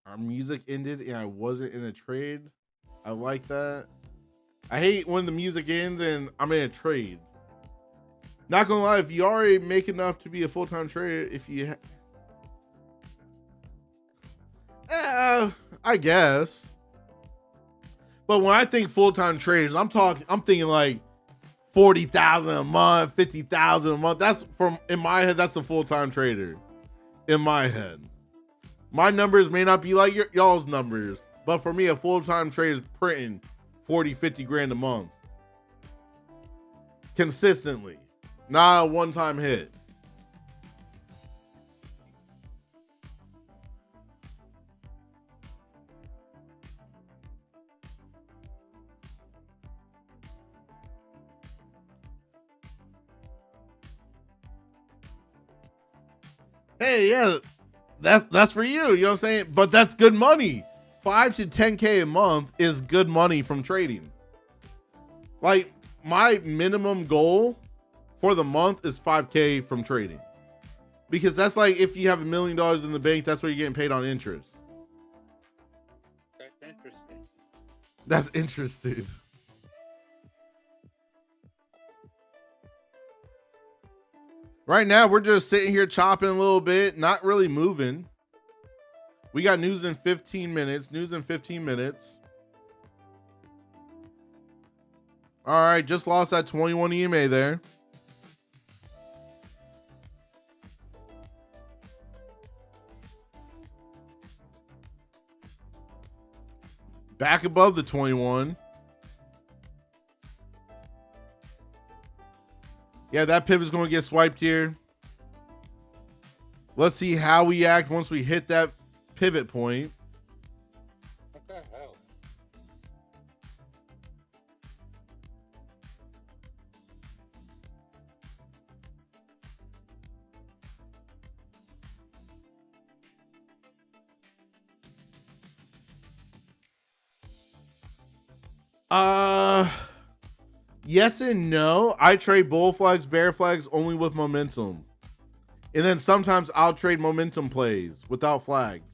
Our music ended and I wasn't in a trade. I like that. I hate when the music ends and I'm in a trade. Not gonna lie, if you already make enough to be a full-time trader, I guess. But when I think full-time traders, I'm thinking like 40,000 a month, 50,000 a month. That's in my head, that's a full-time trader. In my head. My numbers may not be like y'all's numbers, but for me, a full-time trader is printing 40, 50 grand a month. Consistently. Not a one-time hit. Hey, yeah, that's for you. You know what I'm saying? But that's good money. 5 to 10K a month is good money from trading. Like, my minimum goal for the month is 5K from trading. Because that's like if you have $1 million in the bank, that's what you're getting paid on interest. That's interesting. That's interesting. Right now, we're just sitting here chopping a little bit, not really moving. We got news in 15 minutes. News in 15 minutes. All right, just lost that 21 EMA there. Back above the 21. Yeah, that pivot's going to get swiped here. Let's see how we act once we hit that pivot point. What the hell? Yes and no. I trade bull flags, bear flags only with momentum. And then sometimes I'll trade momentum plays without flags.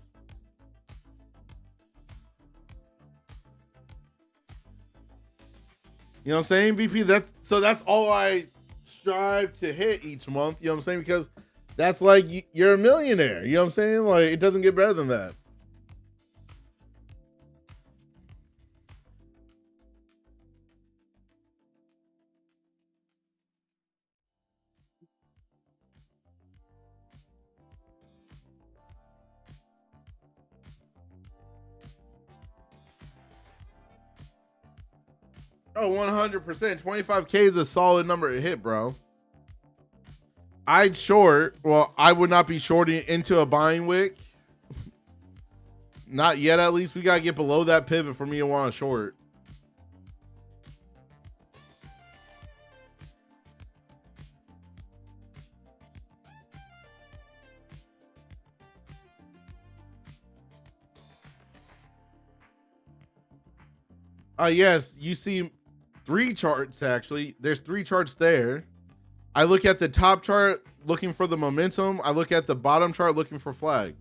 You know what I'm saying, BP? That's all I strive to hit each month. You know what I'm saying? Because that's like you're a millionaire. You know what I'm saying? Like, it doesn't get better than that. Oh, 100%. 25K is a solid number to hit, bro. I'd short. Well, I would not be shorting into a buying wick. Not yet, at least. We got to get below that pivot for me to want to short. Yes, you see 3 charts, actually. There's 3 charts there. I look at the top chart looking for the momentum. I look at the bottom chart looking for flags.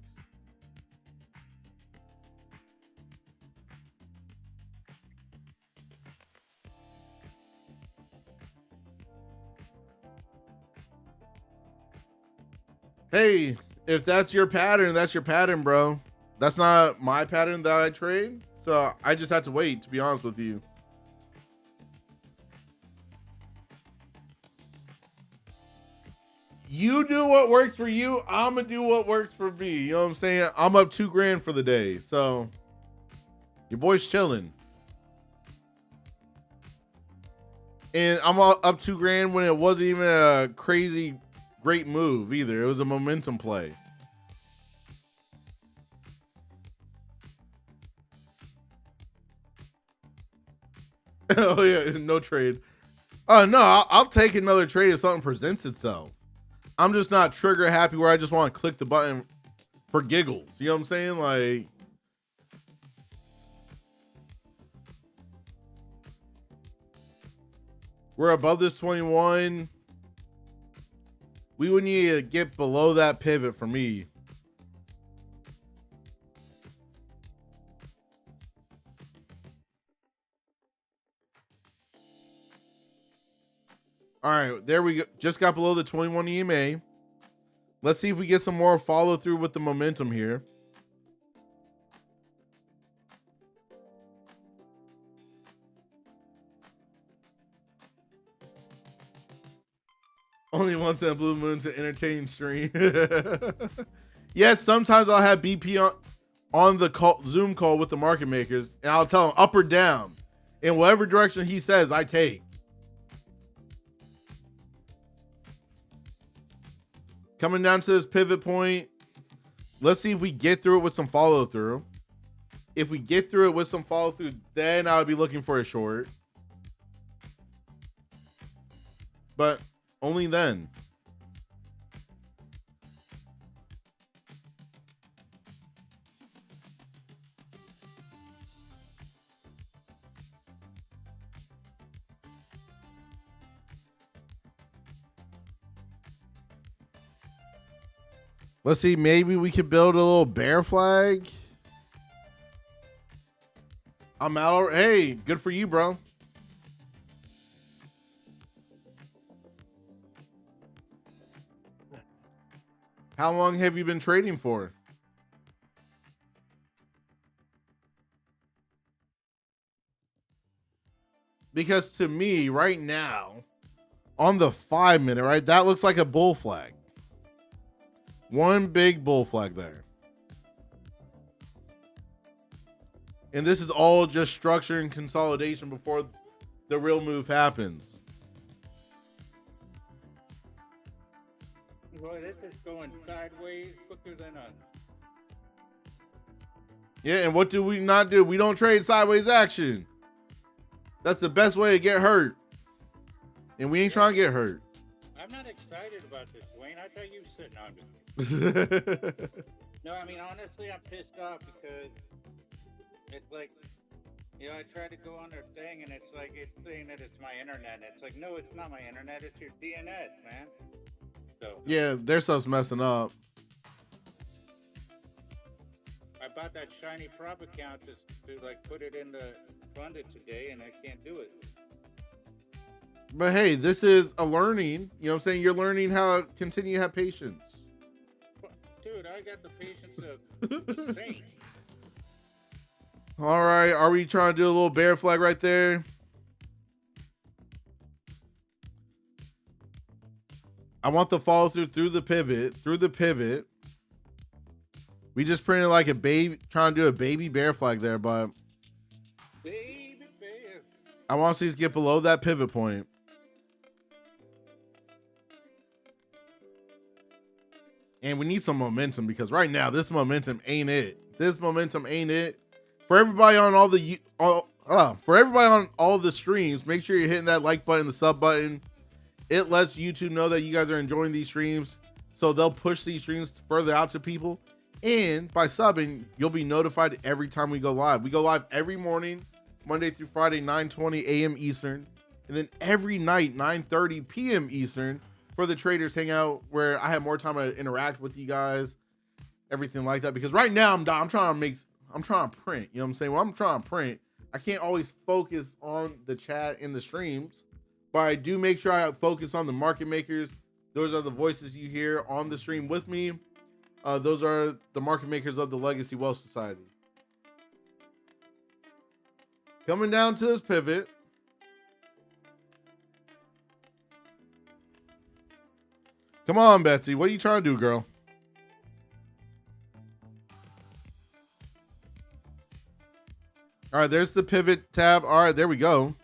Hey, if that's your pattern, that's your pattern, bro. That's not my pattern that I trade. So I just have to wait, to be honest with you. You do what works for you. I'm going to do what works for me. You know what I'm saying? I'm up $2 grand for the day. So your boy's chilling. And I'm up $2 grand when it wasn't even a crazy great move either. It was a momentum play. Oh yeah, no trade. No, I'll take another trade if something presents itself. I'm just not trigger happy where I just want to click the button for giggles. You know what I'm saying? Like, we're above this 21. We would need to get below that pivot for me. All right, there we go. Just got below the 21 EMA. Let's see if we get some more follow through with the momentum here. Only once in a blue moon to entertain stream. Yes, sometimes I'll have BP on the Zoom call with the market makers, and I'll tell him up or down. In whatever direction he says, I take. Coming down to this pivot point, let's see if we get through it with some follow through. If we get through it with some follow through, then I would be looking for a short. But only then. Let's see, maybe we could build a little bear flag. I'm out. Hey, good for you, bro. How long have you been trading for? Because to me, right now, on the 5 minute, right, that looks like a bull flag. One big bull flag there. And this is all just structure and consolidation before the real move happens. Boy, this is going sideways quicker than a... Yeah, and what do we not do? We don't trade sideways action. That's the best way to get hurt. And we ain't trying to get hurt. I'm not excited about this, Wayne. I thought you were sitting on me. No, I mean, honestly, I'm pissed off because it's like, you know, I try to go on their thing and it's like, it's saying that it's my internet. It's like, no, it's not my internet. It's your DNS, man. So yeah, their stuff's messing up. I bought that shiny prop account to like put it in the fund it today and I can't do it. But hey, this is a learning. You know what I'm saying? You're learning how to continue to have patience. Dude, I got the patience of a saint. All right, are we trying to do a little bear flag right there? I want the follow through the pivot. We just printed like a baby, trying to do a baby bear flag there, but Baby bear. I want to see us get below that pivot point. And we need some momentum because right now this momentum ain't it. This momentum ain't it. For everybody on for everybody on all the streams, make sure you're hitting that like button, the sub button. It lets YouTube know that you guys are enjoying these streams, so they'll push these streams further out to people. And by subbing, you'll be notified every time we go live. We go live every morning, Monday through Friday, 9:20 a.m. Eastern, and then every night, 9:30 p.m. Eastern, for the Traders Hangout, where I have more time to interact with you guys, everything like that. Because right now I'm trying to print. You know what I'm saying? When I'm trying to print, I can't always focus on the chat in the streams, but I do make sure I focus on the market makers. Those are the voices you hear on the stream with me. Those are the market makers of the Legacy Wealth Society. Coming down to this pivot. Come on, Betsy. What are you trying to do, girl? All right, there's the pivot tab. All right, there we go.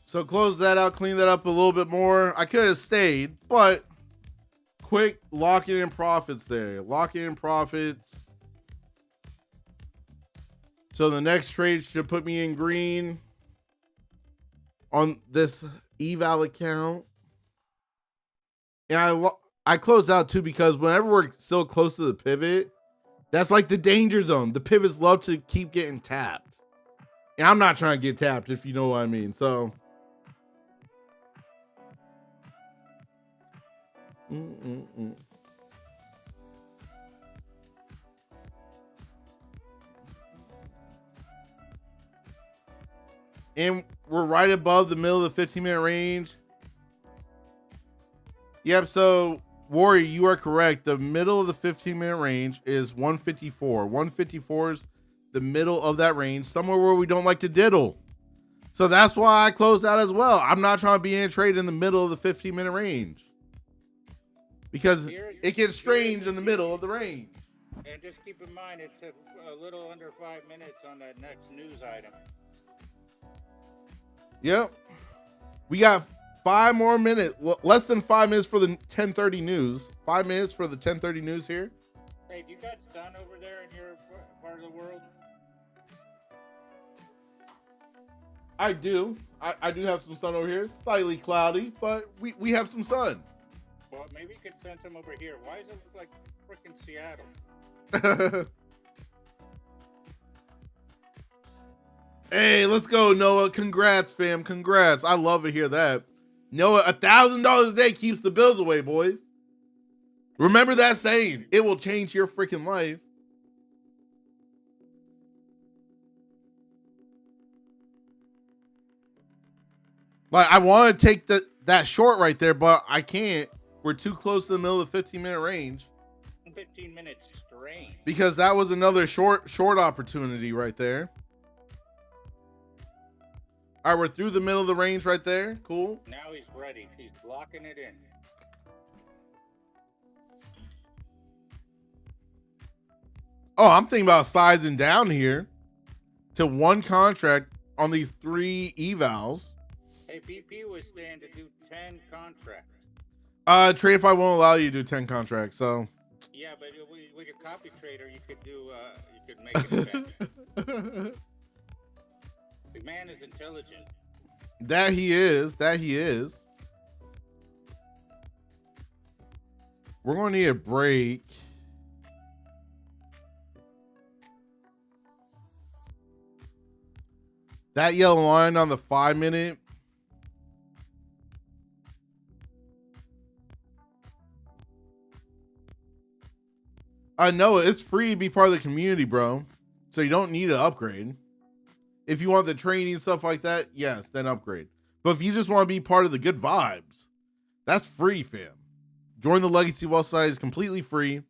So close that out, clean that up a little bit more. I could have stayed, but quick locking in profits there. Locking in profits. So the next trade should put me in green on this eval account. And I close out too because whenever we're still close to the pivot, that's like the danger zone. The pivots love to keep getting tapped. And I'm not trying to get tapped, if you know what I mean. So And we're right above the middle of the 15-minute range. Yep, so Warrior, you are correct. The middle of the 15-minute range is 154. 154 is the middle of that range, somewhere where we don't like to diddle. So that's why I closed out as well. I'm not trying to be in a trade in the middle of the 15-minute range, because it gets strange in the middle of the range. And just keep in mind, it took a little under 5 minutes on that next news item. Yep. We got 5 more minutes, less than 5 minutes for the 10:30 news. 5 minutes for the 10:30 news here. Hey, do you got sun over there in your part of the world? I do. I do have some sun over here. It's slightly cloudy, but we have some sun. Well, maybe you could send some over here. Why does it look like freaking Seattle? Hey, let's go, Noah. Congrats, fam. Congrats. I love to hear that. Noah, $1,000 a day keeps the bills away, boys. Remember that saying. It will change your freaking life. Like, I want to take that short right there, but I can't. We're too close to the middle of the 15-minute range. 15 minutes strange. Because that was another short opportunity right there. All right, we're through the middle of the range right there. Cool. Now he's ready. He's locking it in. Oh, I'm thinking about sizing down here to 1 contract on these 3 evals. Hey, BP was saying to do 10 contracts. Tradeify won't allow you to do 10 contracts, so. Yeah, but with your copy trader, you could make it event. The man is intelligent. That he is. We're going to need a break. That yellow line on the 5-minute. I know it's free to be part of the community, bro. So you don't need to upgrade. If you want the training and stuff like that, yes, then upgrade. But if you just want to be part of the good vibes, that's free, fam. Join the Legacy Wealth Society is completely free.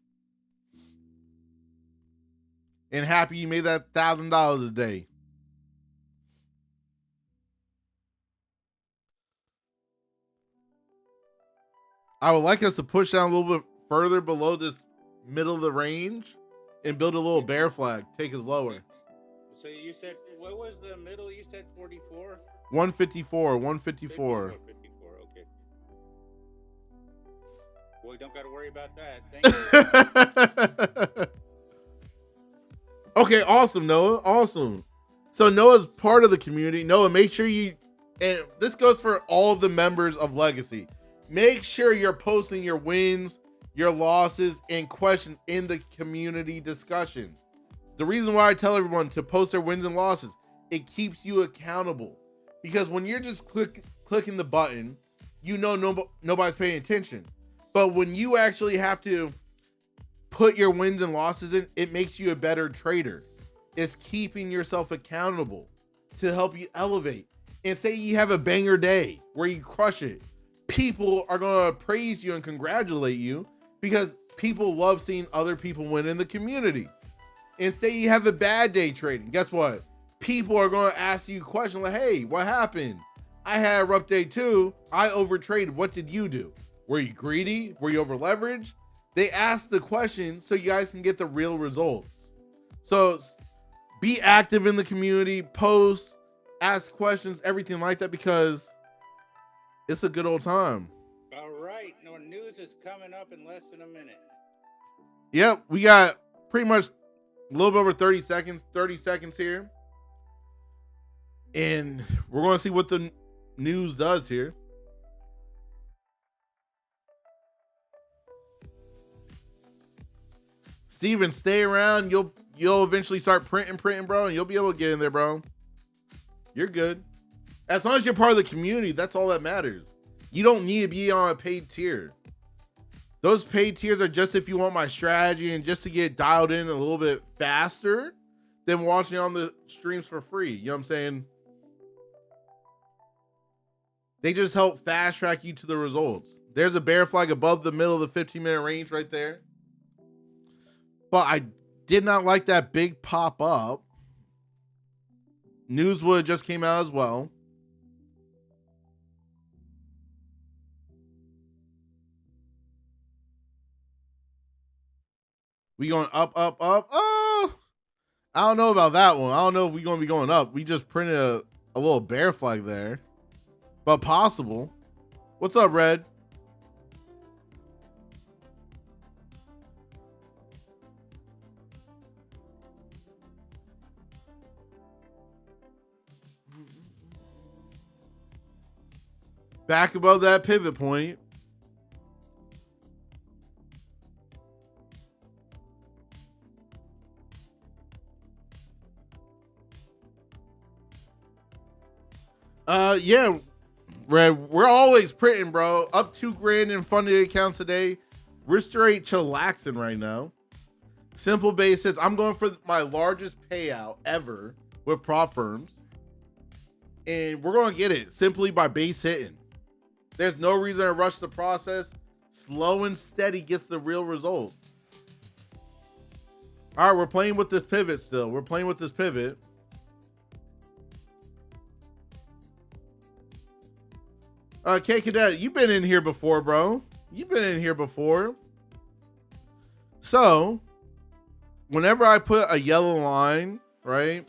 And happy you made that $1,000 a day. I would like us to push down a little bit further below this middle of the range and build a little bear flag. Take us lower. So you said, what was the middle? You said 44? 154. 154, okay. Well, you don't got to worry about that. Thank you. Okay, awesome, Noah. Awesome. So Noah's part of the community. Noah, make sure you, and this goes for all the members of Legacy, make sure you're posting your wins, your losses, and questions in the community discussion. The reason why I tell everyone to post their wins and losses, it keeps you accountable. Because when you're just clicking the button, you know nobody's paying attention. But when you actually have to put your wins and losses in, it makes you a better trader. It's keeping yourself accountable to help you elevate. And say you have a banger day where you crush it. People are going to praise you and congratulate you because people love seeing other people win in the community. And say you have a bad day trading. Guess what? People are going to ask you questions like, hey, what happened? I had a rough day too. I overtraded. What did you do? Were you greedy? Were you over leveraged? They ask the questions so you guys can get the real results. So be active in the community, post, ask questions, everything like that, because it's a good old time. All right. No news is coming up in less than a minute. Yep, we got pretty much a little bit over 30 seconds here. And we're going to see what the news does here. Steven, stay around. You'll eventually start printing, bro, and you'll be able to get in there, bro. You're good. As long as you're part of the community, that's all that matters. You don't need to be on a paid tier. Those paid tiers are just if you want my strategy and just to get dialed in a little bit faster than watching on the streams for free. You know what I'm saying? They just help fast track you to the results. There's a bear flag above the middle of the 15-minute range right there. But I did not like that big pop up. Newswood just came out as well. We going up, up, up. Oh, I don't know about that one. I don't know if we're going to be going up. We just printed a little bear flag there. But possible. What's up, Red? Back above that pivot point. Yeah, Red, we're always printing, bro. Up $2,000 in funded accounts today. We're straight chillaxing right now. Simple Base says, I'm going for my largest payout ever with prop firms. And we're going to get it simply by base hitting. There's no reason to rush the process. Slow and steady gets the real results. All right, we're playing with this pivot still. We're playing with this pivot. K Cadet, you've been in here before, bro. You've been in here before. So, whenever I put a yellow line, right,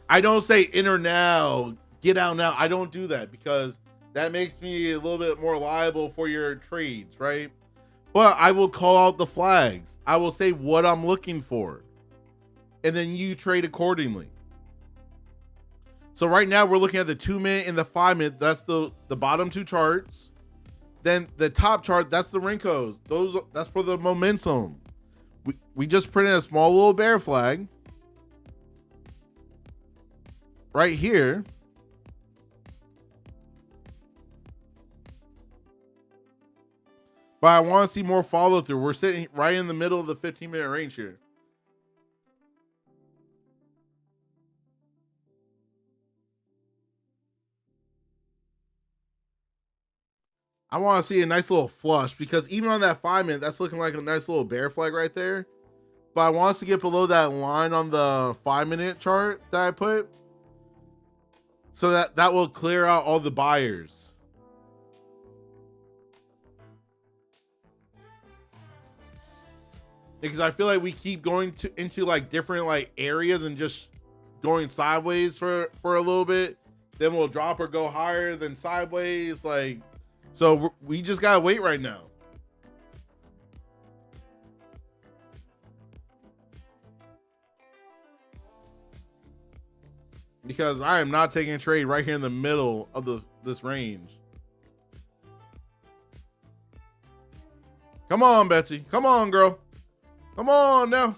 I don't enter now, get out now. I don't do that because that makes me a little bit more liable for your trades, right? But I will call out the flags. I will say what I'm looking for. And then you trade accordingly. So right now we're looking at the 2-minute and the 5-minute. That's the bottom two charts. Then the top chart, that's the Rincos. That's for the momentum. We just printed a small little bear flag right here. But I want to see more follow through. We're sitting right in the middle of the 15-minute range here. I want to see a nice little flush because even on that 5-minute, that's looking like a nice little bear flag right there. But I want us to get below that line on the 5-minute chart that I put. So that will clear out all the buyers. Because I feel like we keep going into like different like areas and just going sideways for a little bit. Then we'll drop or go higher than sideways. Like, so we just gotta wait right now. Because I am not taking a trade right here in the middle of this range. Come on, Betsy. Come on, girl. Come on now.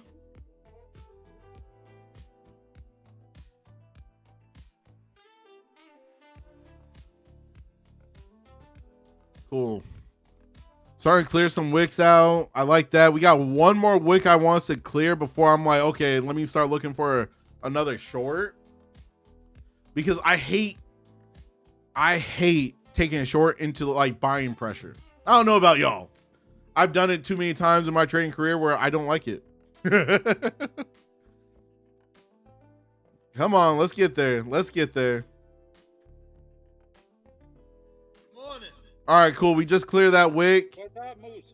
Cool. Starting to clear some wicks out. I like that. We got one more wick I want us to clear before I'm like, okay, let me start looking for another short. Because I hate taking a short into like buying pressure. I don't know about y'all. I've done it too many times in my trading career where I don't like it. Come on, let's get there. Let's get there. Morning. All right, cool. We just cleared that wick. What's up, Moose?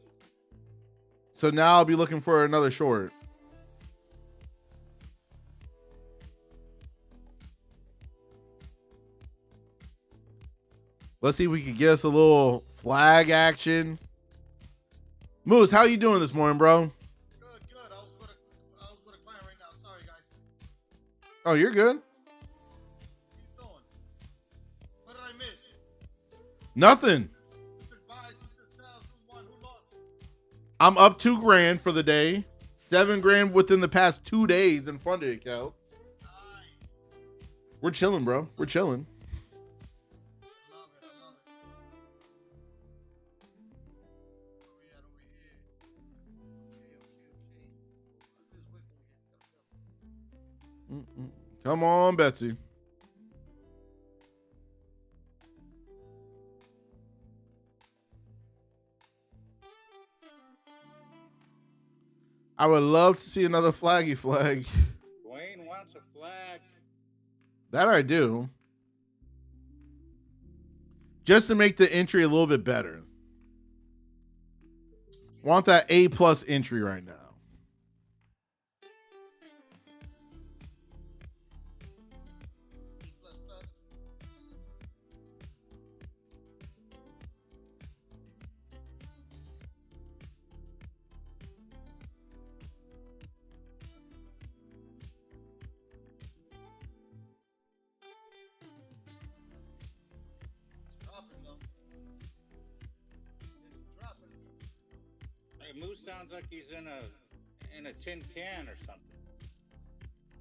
So now I'll be looking for another short. Let's see if we can get us a little flag action. Moose, how you doing this morning, bro? Good. I was with a client right now. Sorry, guys. Oh, you're good. What are you doing? What did I miss? Nothing. Who could buy, who could sell, who won, who lost? I'm up $2,000 for the day. $7,000 within the past 2 days in funded accounts. Nice. We're chilling, bro. We're chilling. I love it. Where we at over Come on, Betsy. I would love to see another flaggy flag. Dwayne wants a flag. That I do. Just to make the entry a little bit better. Want that A+ entry right now. Hey, Moose sounds like he's in a tin can or something.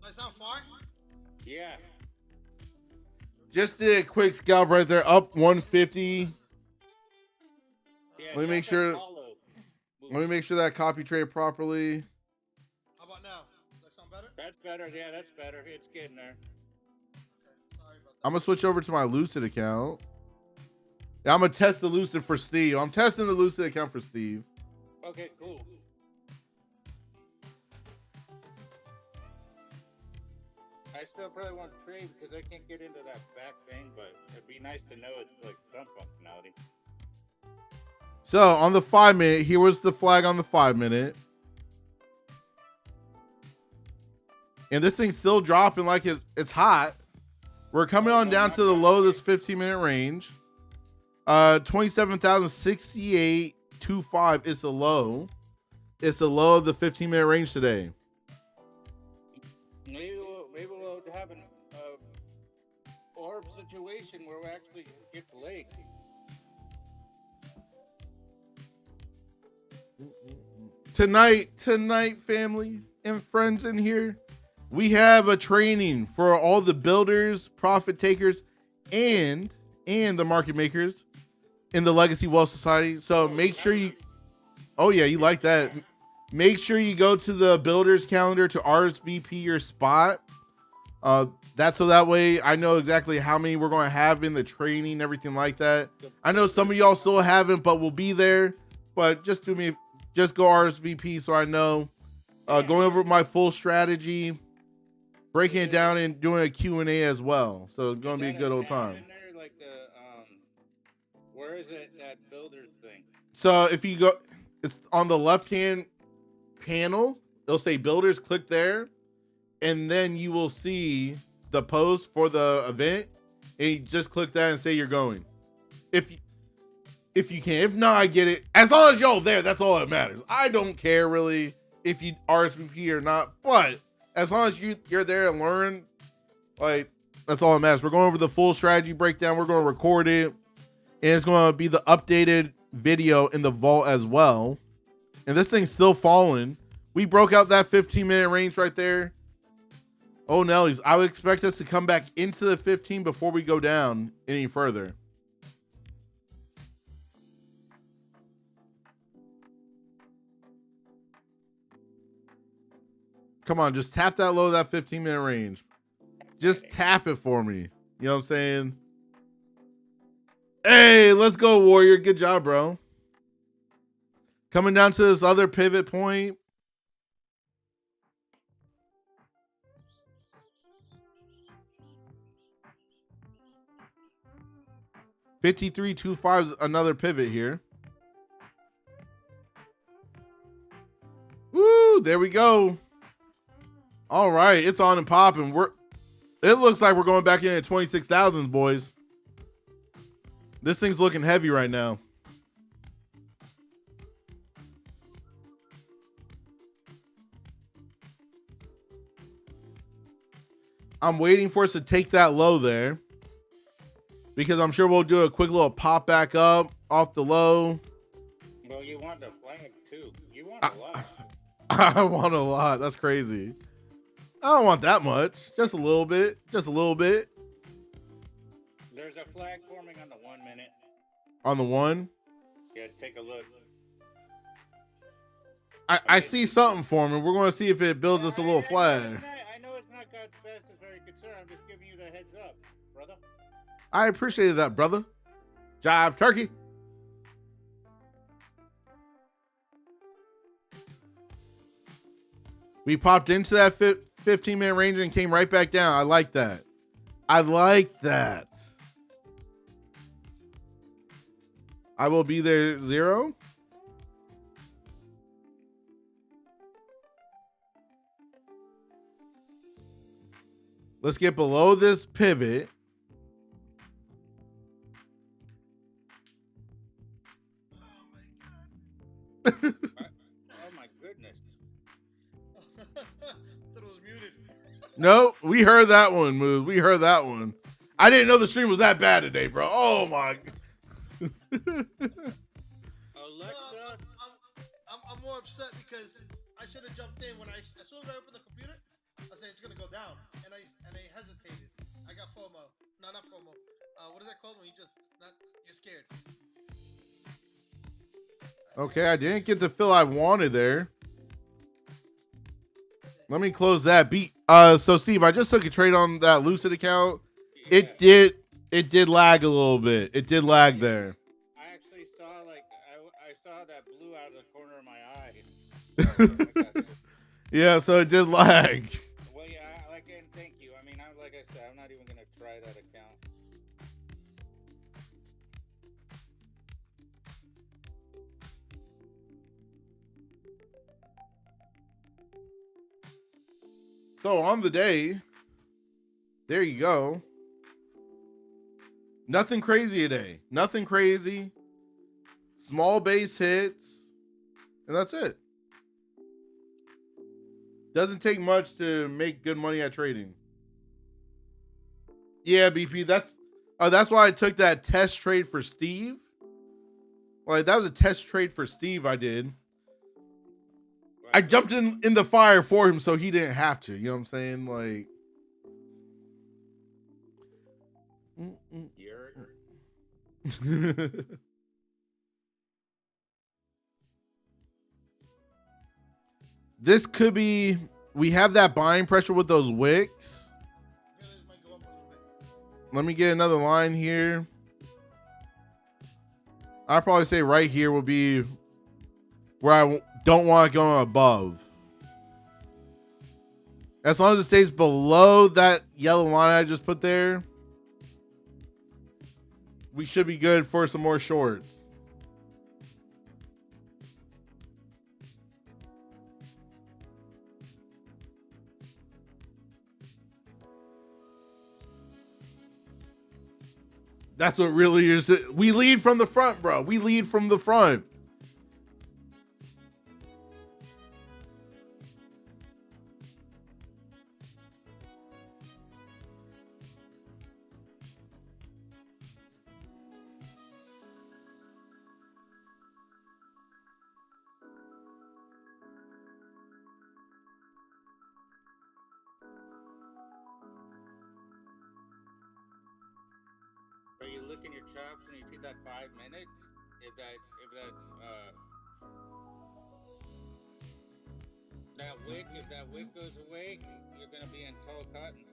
Do I sound far? Yeah. Just did a quick scalp right there, up 150. Yeah, Let me make sure. Let me make sure that copy trade properly. How about now? Does that sound better? That's better. Yeah, that's better. It's getting there. Okay, sorry about that. I'm gonna switch over to my Lucid account. Yeah, I'm gonna test the Lucid for Steve. I'm testing the Lucid account for Steve. Okay, cool. I still probably want to trade because I can't get into that back thing, but it'd be nice to know it's like some functionality. So on the 5 minute, here was the flag on the 5 minute. And this thing's still dropping like it's hot. We're coming on down to the low of this 15-minute range. 27,068.25 is the low. It's the low of the 15-minute range today. Maybe we'll have an orb situation where we actually get leg. Tonight, family and friends in here, we have a training for all the builders, profit takers, and the market makers in the Legacy Wealth Society. So make sure you, oh yeah, you like that. Make sure you go to the builders calendar to RSVP your spot. That's so that way I know exactly how many we're going to have in the training, everything like that. I know some of y'all still haven't, but we'll be there. But just go RSVP so I know. Going over my full strategy, breaking it down, and doing a Q&A as well. So it's going to be a good old time. In there, like where is it, that builders thing? So if you go, it's on the left-hand panel. It'll say builders. Click there, and then you will see the post for the event. And you just click that and say you're going. If you can. If not, I get it. As long as y'all there, that's all that matters. I don't care really if you RSVP or not, but as long as you're there and learn, like, that's all that matters. We're going over the full strategy breakdown. We're going to record it, and it's going to be the updated video in the vault as well. And this thing's still falling. We broke out that 15-minute range right there. Oh, Nellies, I would expect us to come back into the 15 before we go down any further. Come on, just tap that low, that 15-minute range. Just tap it for me. You know what I'm saying? Hey, let's go, Warrior. Good job, bro. Coming down to this other pivot point. $53.25 is another pivot here. Woo, there we go. All right, it's on and popping. It looks like we're going back in at 26,000s, boys. This thing's looking heavy right now. I'm waiting for us to take that low there, because I'm sure we'll do a quick little pop back up off the low. Well, you want the flag too. You want a lot. I want a lot. That's crazy. I don't want that much. Just a little bit. Just a little bit. There's a flag forming on the 1 minute. On the one? Yeah, take a look. I see something forming. We're going to see if it builds us a little flag. I know it's not got not necessarily concerned. I'm just giving you the heads up, brother. I appreciated that, brother. Jive turkey. We popped into that 15-minute range and came right back down. I like that. I like that. I will be there 0. Let's get below this pivot. Oh my goodness. Thought it was muted. No, we heard that one, Moose. We heard that one. I didn't know the stream was that bad today, bro. Oh my. Alexa. I'm more upset because I should have jumped in when as soon as I opened the computer, I said it's gonna go down, and I hesitated. I got FOMO. No, not FOMO. What is that called when you're scared? Okay, I didn't get the fill I wanted there. Let me close that beat. So Steve, I just took a trade on that Lucid account. Yeah. It did lag a little bit. It did lag there. I actually saw I saw that blue out of the corner of my eye. Yeah, so it did lag. Well, yeah, and thank you. I mean, like I said, I'm not even gonna try that account. So on the day, there you go. Nothing crazy today. Nothing crazy. Small base hits, and that's it. Doesn't take much to make good money at trading. Yeah, BP. That's why I took that test trade for Steve. Like that was a test trade for Steve. I did. I jumped in the fire for him so he didn't have to. You know what I'm saying? Like. This could be. We have that buying pressure with those wicks. Let me get another line here. I'd probably say right here will be where I don't want to go above. As long as it stays below that yellow line I just put there, we should be good for some more shorts. That's what really is. We lead from the front, bro. We lead from the front. Are you licking your chops when you see that 5 minute? If that wick goes away, you're gonna be in tall cotton.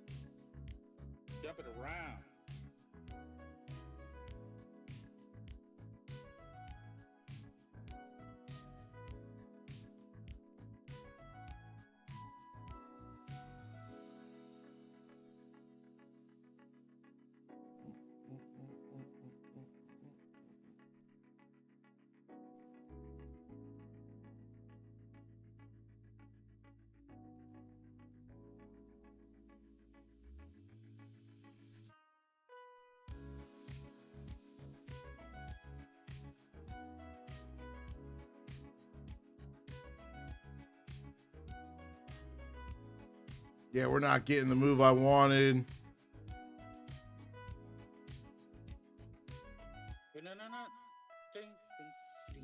Jump it around. Yeah, we're not getting the move I wanted. No. Ding, ding, ding.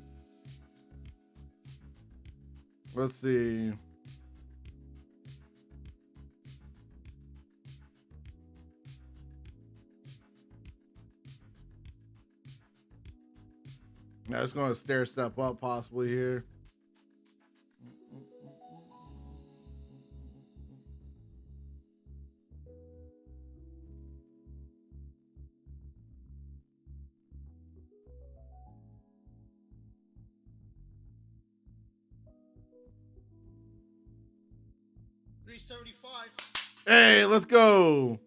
Let's see. Now it's going to stair step up possibly here. 375. Hey, let's go.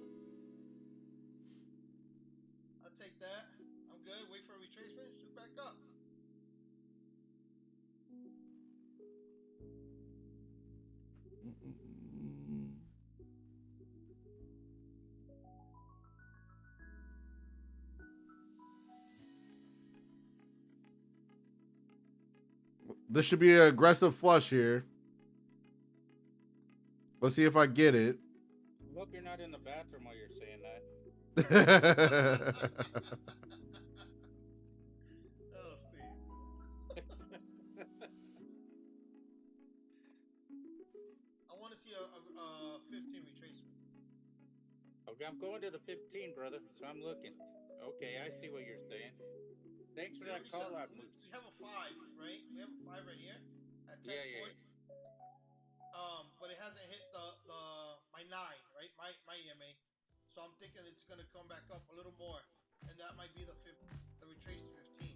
I'll take that. I'm good. Wait for a retracement. Shoot back up. This should be an aggressive flush here. Let's see if I get it. I hope you're not in the bathroom while you're saying that. Oh, Steve. I want to see a 15 retracement. Okay, I'm going to the 15, brother. So I'm looking. Okay, I see what you're saying. Thanks for that call out, Moose. We have a 5, right? We have a 5 right here at 1040. Yeah. But it hasn't hit my 9, right? My EMA. So I'm thinking it's gonna come back up a little more, and that might be the retrace to 15.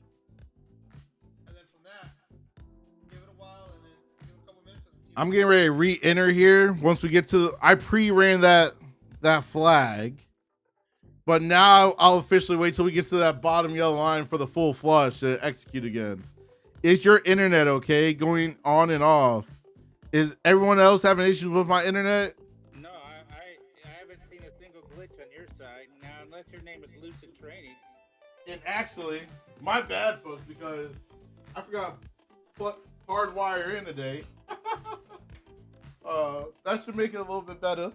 And then from that, give it a while, and then give it a couple minutes, and then see. I'm getting ready to re-enter here. Once we get to, I pre-ran that flag, but now I'll officially wait till we get to that bottom yellow line for the full flush to execute again. Is your internet okay? Going on and off. Is everyone else having issues with my internet? No, I haven't seen a single glitch on your side. Now, unless your name is Lucid Training. And actually, my bad, folks, because I forgot to hardwire in today. That should make it a little bit better.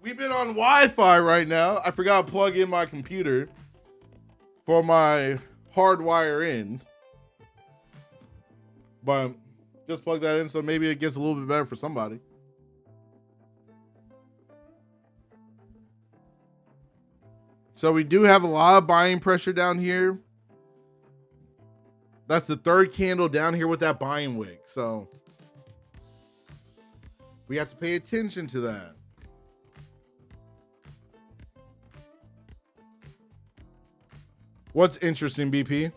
We've been on Wi-Fi right now. I forgot to plug in my computer for my hardwire in. But just plug that in so maybe it gets a little bit better for somebody. So we do have a lot of buying pressure down here. That's the third candle down here with that buying wick. So we have to pay attention to that. What's interesting, BP?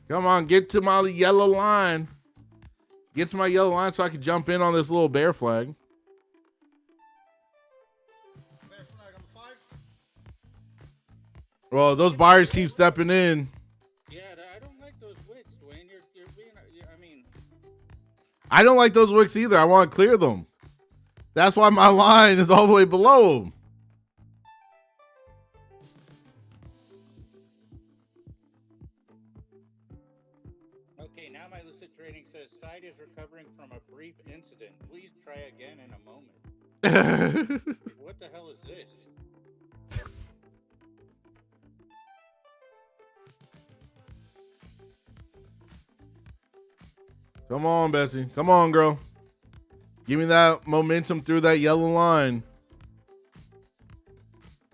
Come on, get to my yellow line. Get to my yellow line so I can jump in on this little bear flag. Bear flag on the 5. Well, those buyers keep stepping in. Yeah, I don't like those wicks, Duane. You're being, I mean. I don't like those wicks either. I want to clear them. That's why my line is all the way below them. Okay, now my Lucid Training says site is recovering from a brief incident. Please try again in a moment. What the hell is this? Come on, Bessie. Come on, girl. Give me that momentum through that yellow line.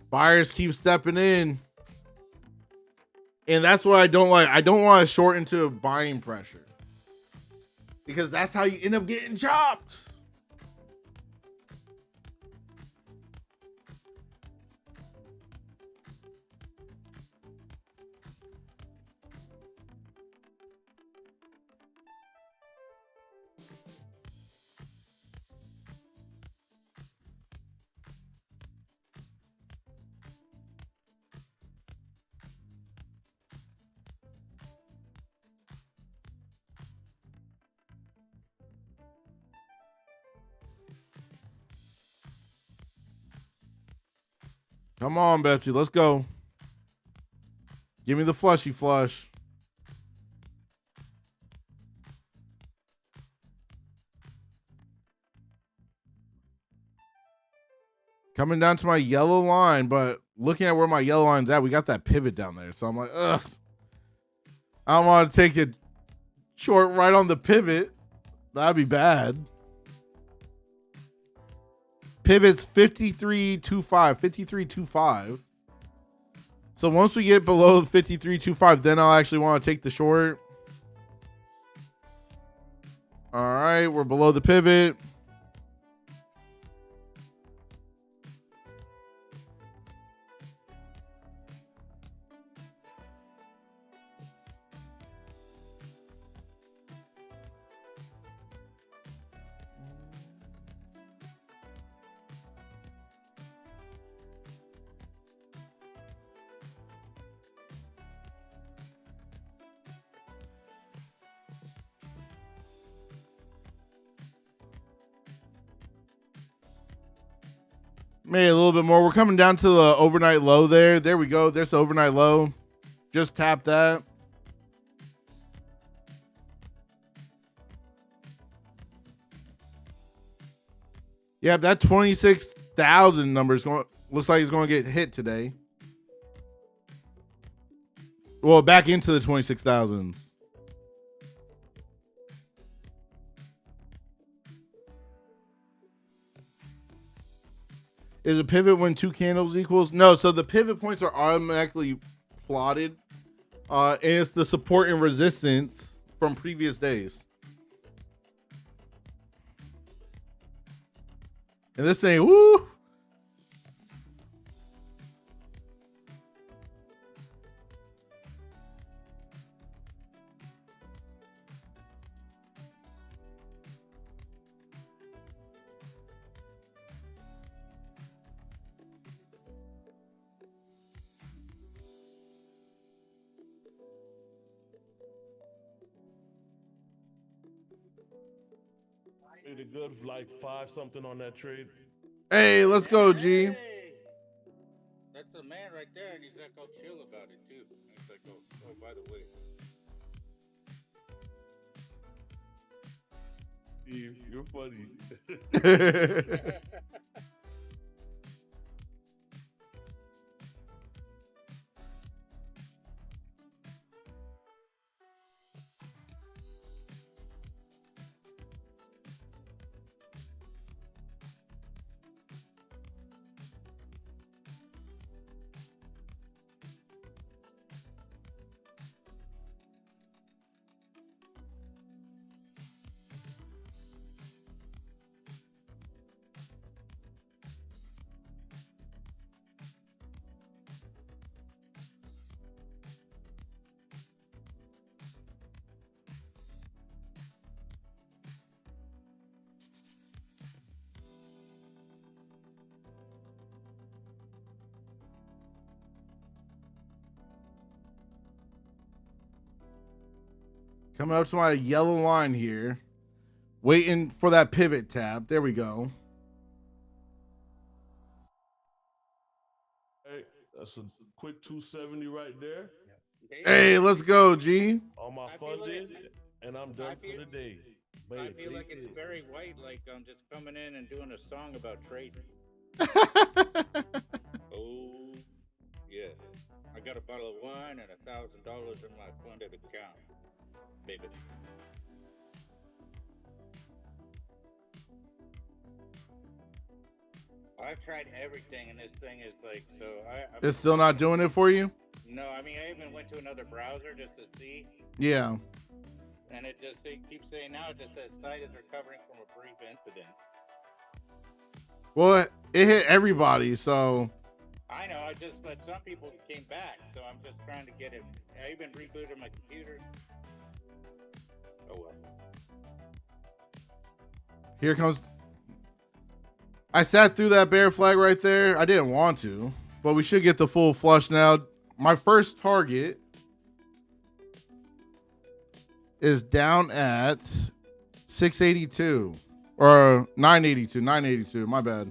Buyers keep stepping in. And that's what I don't like. I don't want to short into buying pressure. Because that's how you end up getting chopped. Come on, Betsy. Let's go. Give me the flushy flush. Coming down to my yellow line, but looking at where my yellow line's at, we got that pivot down there. So I'm like, ugh. I don't want to take it short right on the pivot. That'd be bad. Pivot's 53.25, 53.25. So once we get below 53.25, then I'll actually want to take the short. All right, we're below the pivot. Maybe a little bit more. We're coming down to the overnight low there. There we go. There's the overnight low. Just tap that. Yeah, that 26,000 number is going. Looks like it's going to get hit today. Well, back into the 26,000s. Is a pivot when 2 candles equals? No, so the pivot points are automatically plotted. And it's the support and resistance from previous days. And this thing, woo! Made it good for like 5 something on that trade. Hey, let's go, G. Hey, that's the man right there, and he's like all chill about it too. He's like, oh, by the way. Steve, you're funny. Coming up to my yellow line here. Waiting for that pivot tab. There we go. Hey, that's a quick 270 right there. Hey, let's go, G. All my I feel funded, like- and I'm done for the day. I Babe, feel like please it's do. very white, like I'm just coming in and doing a song about trading. Oh, yeah. I got a bottle of wine and $1,000 in my funded account, baby. I've tried everything, and this thing is like so. It's still not doing it for you? No, I mean I even went to another browser just to see, Yeah. and it keeps saying now it just says site is recovering from a brief incident. Well, it hit everybody, so. I know, but some people came back, so I'm just trying to get it. I even rebooted my computer. Oh well. Here comes. I sat through that bear flag right there. I didn't want to, but we should get the full flush now. My first target is down at 682 or 982. 982. My bad.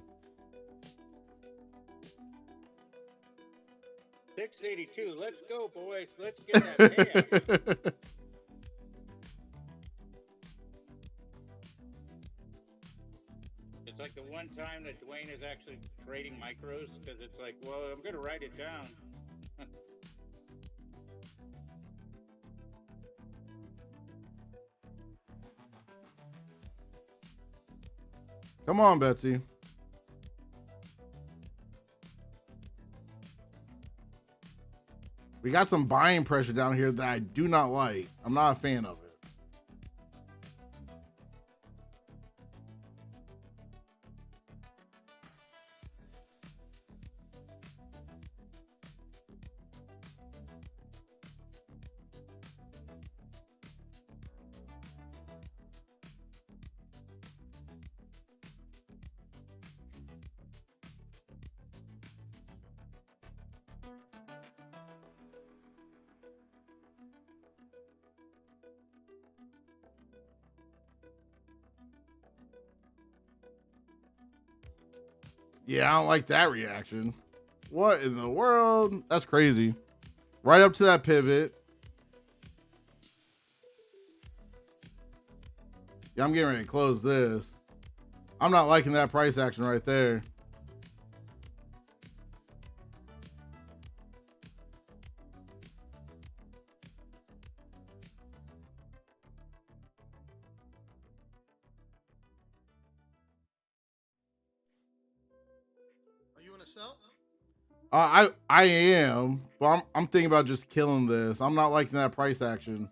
682. Let's go, boys. Let's get that payout. It's like the one time that Duane is actually trading micros because it's like, well, I'm going to write it down. Come on, Betsy. We got some buying pressure down here that I do not like. I'm not a fan of it. Yeah, I don't like that reaction. What in the world? That's crazy. Right up to that pivot. Yeah, I'm getting ready to close this. I'm not liking that price action right there. Are you gonna sell? I am, but I'm thinking about just killing this. I'm not liking that price action.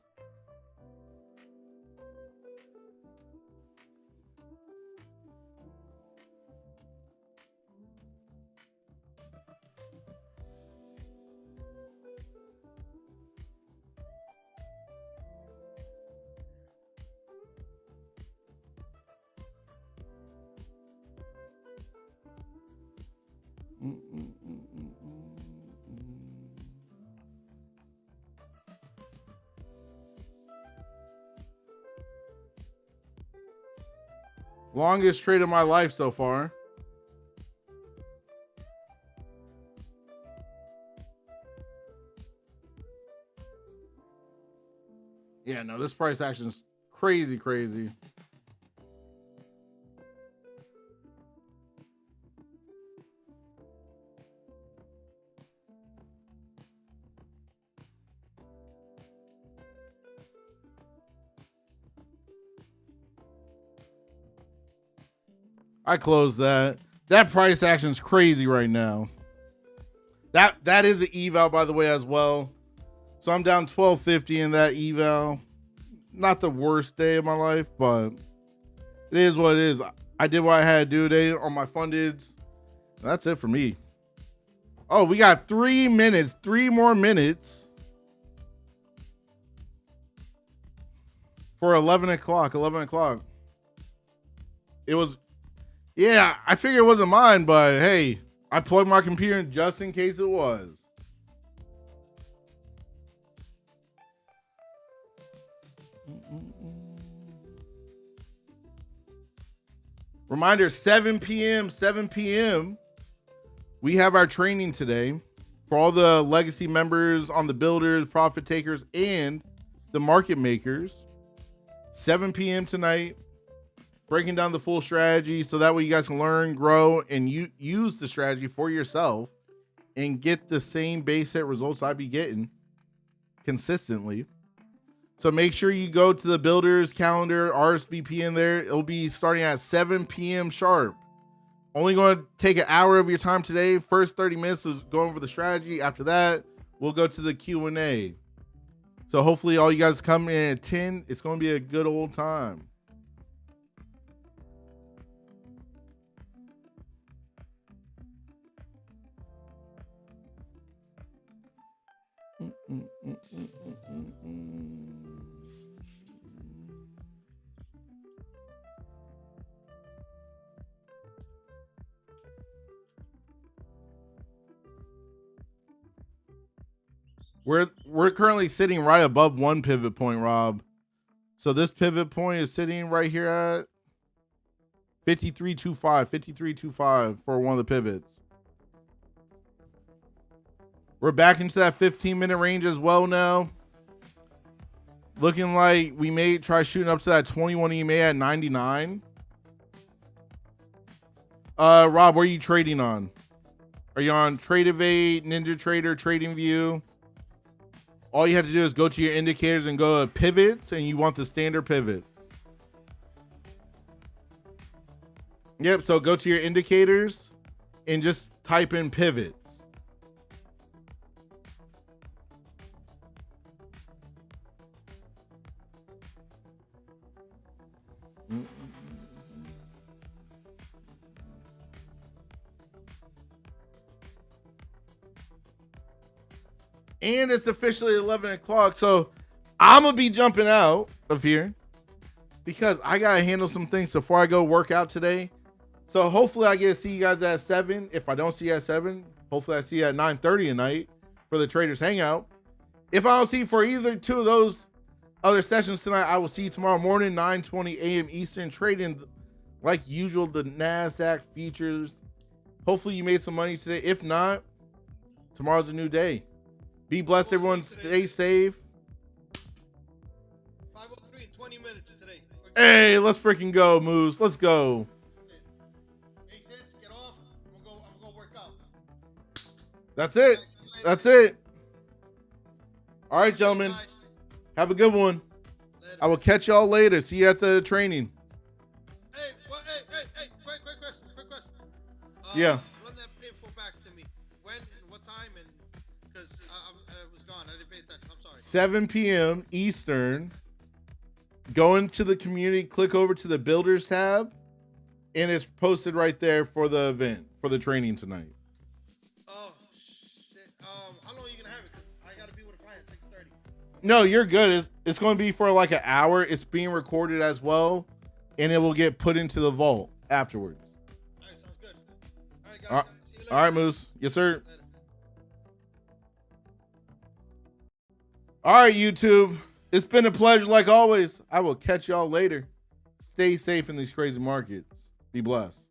Longest trade of my life so far. Yeah, no, this price action is crazy, crazy. I closed that. That price action is crazy right now. That is an eval, by the way, as well. So I'm down 1250 in that eval. Not the worst day of my life, but it is what it is. I did what I had to do today on my fundeds. That's it for me. Oh, we got 3 minutes, 3 more minutes for 11 o'clock. 11 o'clock. It was, yeah, I figured it wasn't mine, but hey, I plugged my computer in just in case it was. Reminder, 7 p.m., 7 p.m. We have our training today for all the legacy members on the builders, profit takers, and the market makers. 7 p.m. tonight, breaking down the full strategy so that way you guys can learn, grow, and use the strategy for yourself and get the same base hit results I be getting consistently. So make sure you go to the builders calendar, RSVP in there. It'll be starting at 7 p.m. sharp. Only going to take an hour of your time today. First 30 minutes is going over the strategy. After that, we'll go to the Q&A. So hopefully all you guys come in at 10. It's going to be a good old time. We're currently sitting right above one pivot point, Rob. So this pivot point is sitting right here at 53.25 for one of the pivots. We're back into that 15-minute range as well now. Looking like we may try shooting up to that 21 EMA at 99. Rob, where are you trading on? Are you on Tradeify, Ninja Trader, TradingView? All you have to do is go to your indicators and go to pivots, and you want the standard pivots. Yep, so go to your indicators and just type in pivots. And it's officially 11 o'clock, so I'm going to be jumping out of here because I got to handle some things before I go work out today. So hopefully I get to see you guys at 7. If I don't see you at 7, hopefully I see you at 9:30 tonight for the Traders Hangout. If I don't see you for either two of those other sessions tonight, I will see you tomorrow morning, 9:20 a.m. Eastern, trading like usual the Nasdaq futures. Hopefully you made some money today. If not, tomorrow's a new day. Be blessed, everyone. Stay safe. 5:03 in 20 minutes today. Hey, let's freaking go, Moose. Let's go. 8 cents, get off. I'm gonna go work out. That's it. That's it. All right, gentlemen. Have a good one. Later. I will catch y'all later. See you at the training. Hey, quick question. Yeah. Run that info back to me. When and what time, and because I was gone, I didn't pay attention. I'm sorry. 7 p.m. Eastern. Go into the community, click over to the builders tab, and it's posted right there for the event, for the training tonight. Oh shit. How long are you gonna have it? 'Cause I gotta be with a client at 6:30. No, you're good. It's going to be for like an hour. It's being recorded as well, and it will get put into the vault afterwards. All right, sounds good. All right, guys. All right, See you later. all right, Moose. Yes, sir. Later. All right, YouTube. It's been a pleasure like always. I will catch y'all later. Stay safe in these crazy markets. Be blessed.